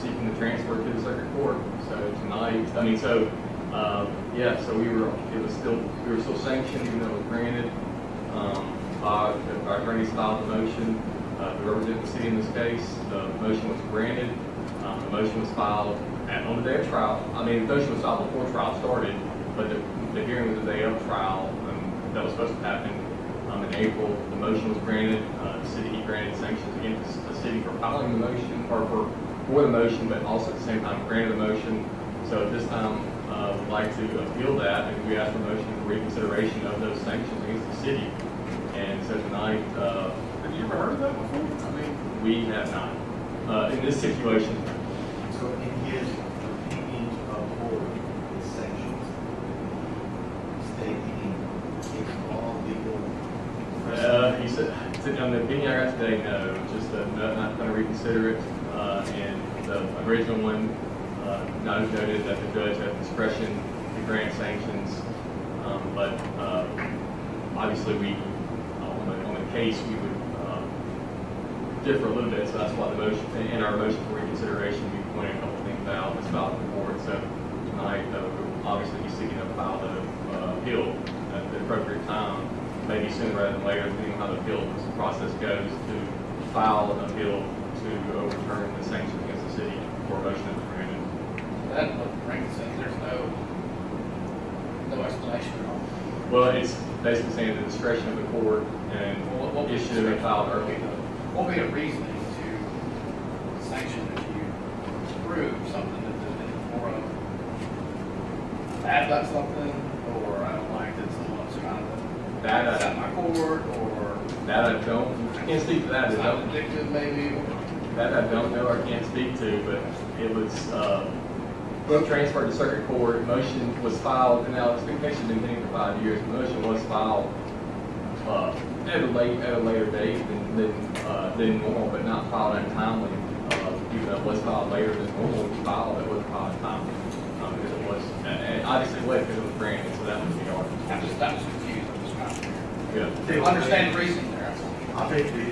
E: seeking the transfer to the circuit court. So tonight, Yeah, so we were still sanctioned even though it was granted. Our attorneys filed the motion to represent the city in this case. The motion was granted. The motion was filed on the day of trial. I mean, the motion was filed before trial started, but the hearing was the day of trial. That was supposed to happen in April. The motion was granted. The city granted sanctions against the city for filing the motion, or for the motion, but also at the same time granted the motion. So at this time, we'd like to appeal that, and we ask for a motion for reconsideration of those sanctions against the city. And so tonight,
B: Have you ever heard of that before? I mean,
E: we have not. In this situation,
N: So in his opinion of board, his sanctions, stating it's all legal.
E: he said, on the opinion I got today, no, just not going to reconsider it. And the original one, noted that the judge had discretion to grant sanctions. But obviously on the case, we would differ a little bit, so that's why the motion, in our motion for reconsideration, we pointed a couple things out that's filed in the board. So tonight, we'll obviously be seeking to file the appeal at the appropriate time, maybe sooner rather than later, depending on how the appeal process goes, to file an appeal to overturn the sanctions against the city for a motion that was granted.
F: That brings sense, there's no explanation at all.
E: Well, it's basically saying the discretion of the court and
F: What
E: it should have been filed early.
F: What would be a reasoning to sanction if you prove something that is more of I've done something, or I don't like that someone's trying to
E: That
F: set my court, or
E: that I don't, I can't speak to that.
F: it's
E: I
F: not
E: don't-
F: addictive maybe, or
E: That I don't know or can't speak to, but it was transferred to circuit court. Motion was filed, and now the case has been pending for 5 years. The motion was filed at a later date than normal, but not filed untimely. Even though it was filed later than normal, we filed it was filed timely because it was, and obviously it was because it was granted, so that was the argument.
F: I'm just confused, I'm just trying to
E: Yeah.
F: figure. Understand the reasoning there, that's all.
N: I think the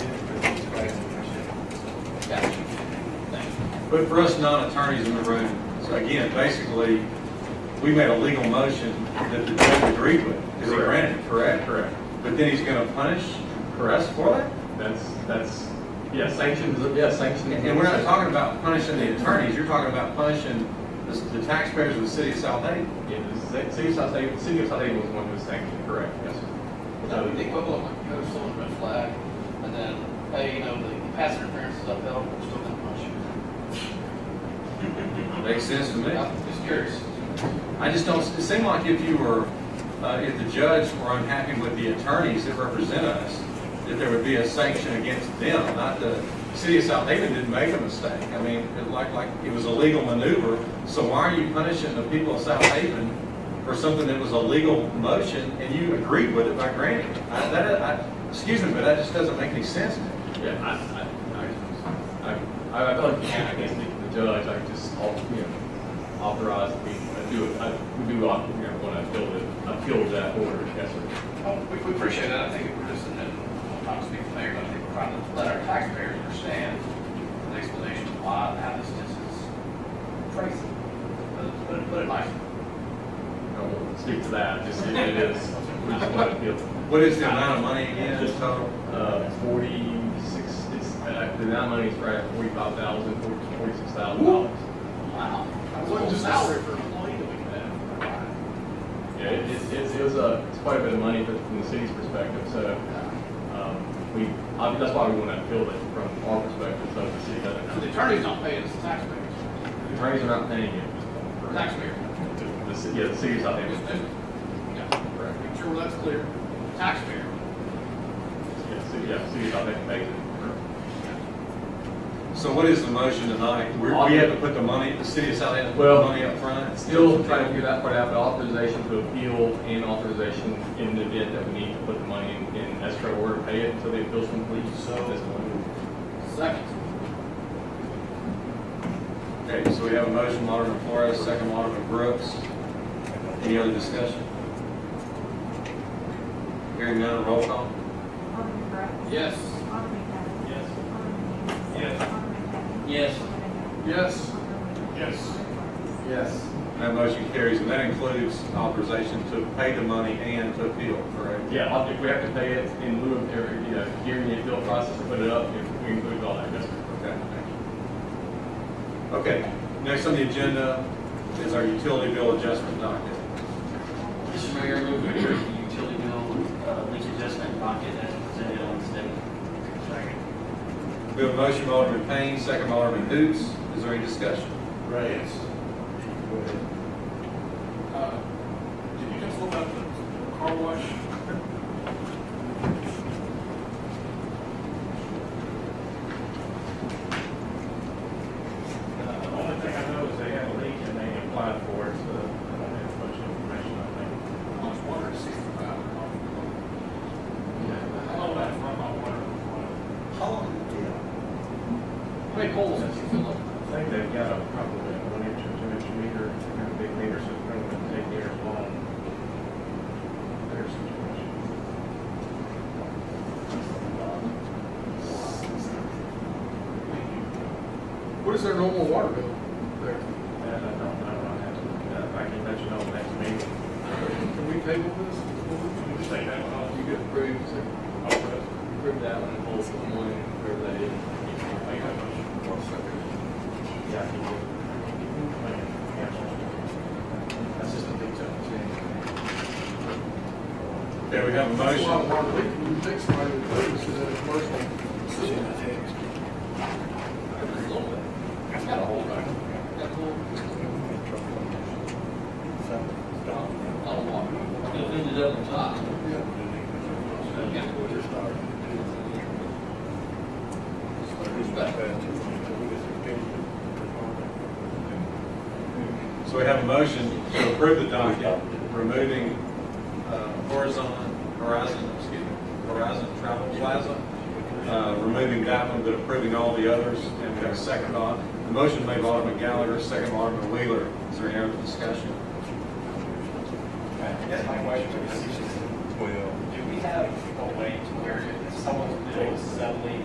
N: discretion.
F: Gotcha. Thank you.
A: But for us non-attorneys in the room, so again, basically, we made a legal motion that the judge agreed with, because he granted it, correct?
E: Correct.
A: But then he's gonna punish us for that?
E: That's, yeah, sanctions, sanctions.
A: And we're not talking about punishing the attorneys, you're talking about punishing the taxpayers of the city of Southaven.
E: Yeah, the city of Southaven was the one who was sanctioned, correct, yes, sir.
F: That would be the equivalent of like, you know, someone red flag, and then, hey, you know, the pass interference is upheld, we're still gonna punish you.
A: Makes sense to me.
F: I'm just curious.
A: I just don't, it seemed like if you were, if the judge were unhappy with the attorneys that represent us, that there would be a sanction against them, not the city of Southaven didn't make a mistake. I mean, like it was a legal maneuver, so why are you punishing the people of Southaven for something that was a legal motion and you agreed with it by granting it? Excuse me, but that just doesn't make any sense to me.
E: Yeah, I feel like I can't speak to the judge, I just, authorize me to do it. We do, want to appeal that order, yes, sir.
F: Oh, we appreciate that, I think we're just, and I'm not speaking for the mayor, but I think we're trying to let our taxpayers understand the explanation of why, and how this just is crazy. Put it nicely.
E: I won't speak to that, just it is, we just want to appeal.
A: What is the amount of money again, just total?
E: 46, the amount of money is right at $45,000, $46,000.
F: Wow.
B: What's the
F: salary for an employee that we could have?
E: Yeah, it's quite a bit of money from the city's perspective, so, that's why we want to appeal it from our perspective, so the city doesn't.
F: So the attorney's not paying us, the taxpayers.
E: The attorneys are not paying it.
F: Taxpayers.
E: The city's not paying it.
F: Yeah, correct. Make sure that's clear. Taxpayer.
E: Yeah, the city's not paying it.
A: So what is the motion tonight? We have to put the money, the city of Southaven, put the money up front?
E: Still trying to figure that part out, but authorization to appeal and authorization in the event that we need to put the money in escrow order to pay it until the appeal's complete. So this one.
F: Second.
A: Okay, so we have a motion, from Alderman Flores, second from Alderman Brooks. Any other discussion? Hearing none, roll call.
D: Alderman Brooks.
F: Yes.
D: Alderman Kelly.
F: Yes.
D: Alderman Hannah.
G: Yes.
D: Alderman Kelly.
G: Yes.
B: Yes.
D: Alderman Flores.
N: Yes.
A: That motion carries, and that includes authorization to pay the money and to appeal, correct?
E: Yeah, if we have to pay it in lieu of, during the appeal process to put it up, if we include all that, yes, sir.
A: Okay. Okay, next on the agenda is our utility bill adjustment docket.
G: Mr. Mayor, I move to approve the utility bill leak adjustment docket as presented on this day.
A: We have a motion by Alderman Payne, second by Alderman Hoots. Is there any discussion?
I: Right. Go ahead.
B: Did you just look up the car wash?
H: The only thing I know is they had a leak and they applied for it, so I don't have much information, I think.
B: How much water is 65? How long that run on water?
I: How long?
B: How many poles does it fill up?
H: I think they've got a probably a 1 inch or 2 inch meter, kind of big meter, so it's probably going to take years long. Their situation.
B: What is their normal water bill there?
H: That I don't know, I have to look it up. I can let you know next meeting.
B: Can we table this?
H: Can you take that one off?
K: You could approve, so approve that one and hold for the one, wherever that is.
H: Yeah, I can get it.
K: That's just a big jump change.
A: Okay, we have a
B: That's a lot of
A: motion.
B: water leak. We take somebody to do this in a commercial facility.
K: Got a hole right. Got a hole. A lot of water.
G: It ended up on top.
A: So we have a motion to approve the docket, removing Horizon Travel Plaza, removing that one, but approving all the others, and we have a second on. The motion made by Alderman Gallagher, second by Alderman Wheeler. Is there any other discussion?
J: I guess my question is, do we have a way to where if someone's bill is suddenly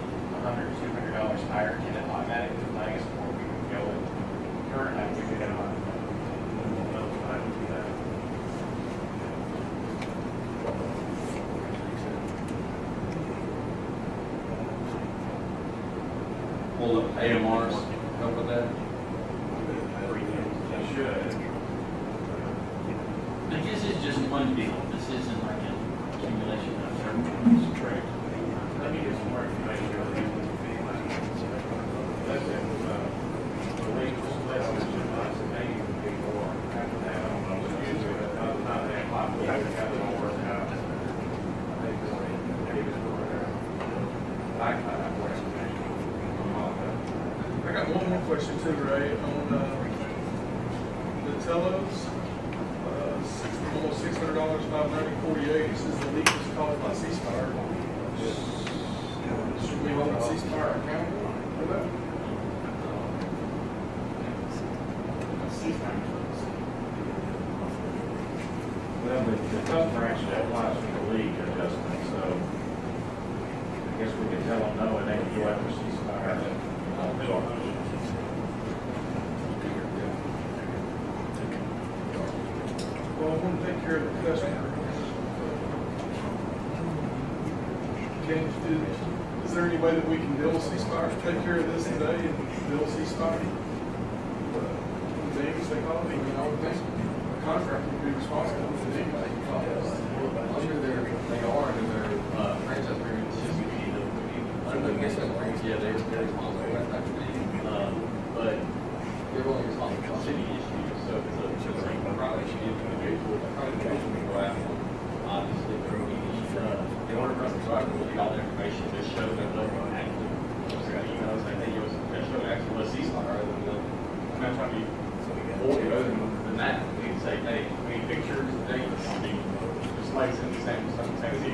J: $100, $200 higher, can it automatically flag us before we can go with current? I think we can
A: Will the AMRs help with that?
H: You should.
G: I guess it's just one bill. This isn't like an accumulation of certain ones.
H: Let me get some more information. That's it. The leak was less than 2 months, and maybe even before. After that, I don't know. Usually, not that hot, but I got it all worked out. I think maybe it's more I have more information.
B: I got one more question too, Ray, on the telos. Almost $600, $590.48. It says the leak was caused by ceasefire. Should we hold ceasefire accountable for that?
H: Well, the customer actually applies for the leak adjustment, so I guess we can tell them no, and they can go after ceasefire.
B: Well, I want to take care of the customer. Is there any way that we can bill ceasefire, take care of this today and bill ceasefire? The damage they call it, I mean, I would think the contractor would be responsible for the damage they call it.
K: Under their, they are under their franchise agreement, it's just we need to, yeah, they're responsible for that type of thing. But they're only responsible for city issues, so if it's a private issue, we go after them. Obviously, but we need, in order for us to provide them with all the information, just show them that they're actually, emails, like, hey, show actually let's ceasefire rather than, I'm not trying to be void other than that. We can say, hey, we need pictures, dates, just like in the same, you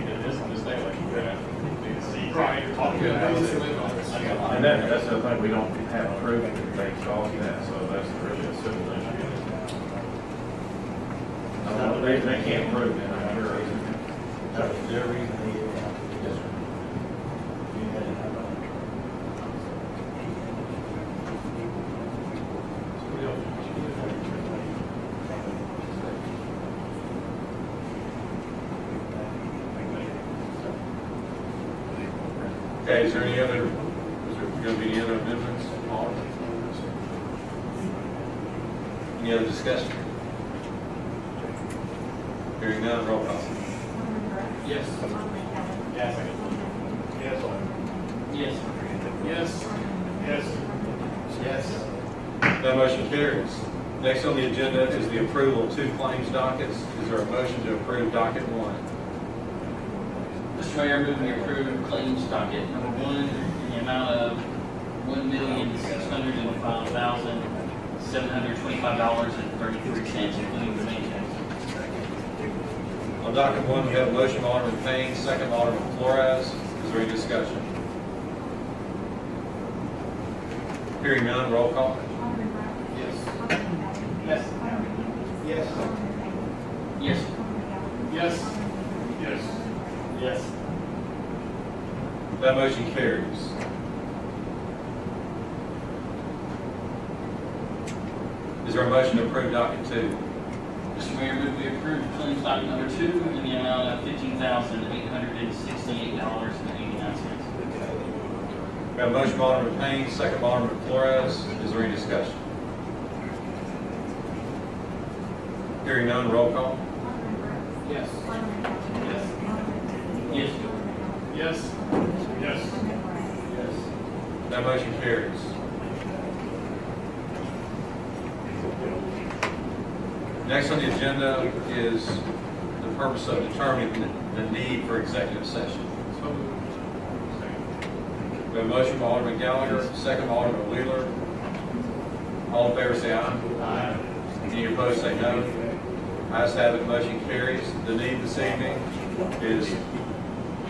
K: did this on this day, like you could have, you can see.
B: Right.
H: And that's the thing, we don't have proof that they caused that, so that's really a civil issue. They can't prove it, I'm sure.
I: That was their reason they did it.
A: Okay, is there any other, is there going to be any other amendments? Any other discussion? Hearing none, roll call.
D: Alderman Brooks.
F: Yes.
D: Alderman Kelly.
I: Yes.
D: Alderman Kane.
I: Yes.
F: Yes.
I: Yes. Yes.
A: That motion carries. Next on the agenda is the approval of 2 claims dockets. Is there a motion to approve docket 1?
G: Mr. Mayor, move we approve claims docket number 1 in the amount of $1,605,725.33, including the maintenance.
A: On docket 1, we have a motion by Alderman Payne, second by Alderman Flores. Is there any discussion? Hearing none, roll call.
D: Alderman Brooks.
F: Yes.
D: Alderman Kelly.
F: Yes.
D: Alderman Kane.
I: Yes.
D: Alderman Payne.
G: Yes.
D: Alderman Kelly.
F: Yes.
D: Alderman Kane.
F: Yes.
I: Yes.
A: That motion carries. Is there a motion to approve docket 2?
G: Mr. Mayor, move we approve claims docket number 2 in the amount of $15,868.89.
A: We have a motion by Alderman Payne, second by Alderman Flores. Is there any discussion? Hearing none, roll call.
D: Alderman Brooks.
F: Yes.
D: Alderman Kelly.
F: Yes.
D: Alderman Kane.
G: Yes.
D: Alderman Kelly.
F: Yes. Yes.
D: Alderman Flores.
F: Yes.
A: That motion carries. Next on the agenda is the purpose of determining the need for executive session.
F: So moved.
A: We have a motion by Alderman Gallagher, second by Alderman Wheeler. All in favor say aye.
F: Aye.
A: Any opposed say no. Ayes have it, motion carries. The need this evening is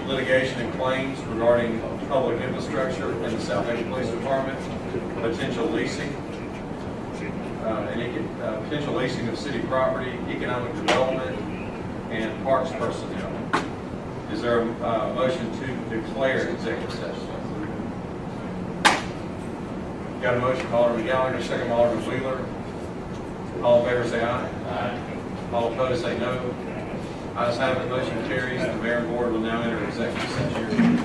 A: litigation and claims regarding public infrastructure in the Southaven Police Department, potential leasing, potential leasing of city property, economic development, and parks personnel. Is there a motion to declare executive session? Got a motion by Alderman Gallagher, second by Alderman Wheeler. All in favor say aye.
F: Aye.
A: All opposed say no. Ayes have it, motion carries. The mayor and board will now enter executive session.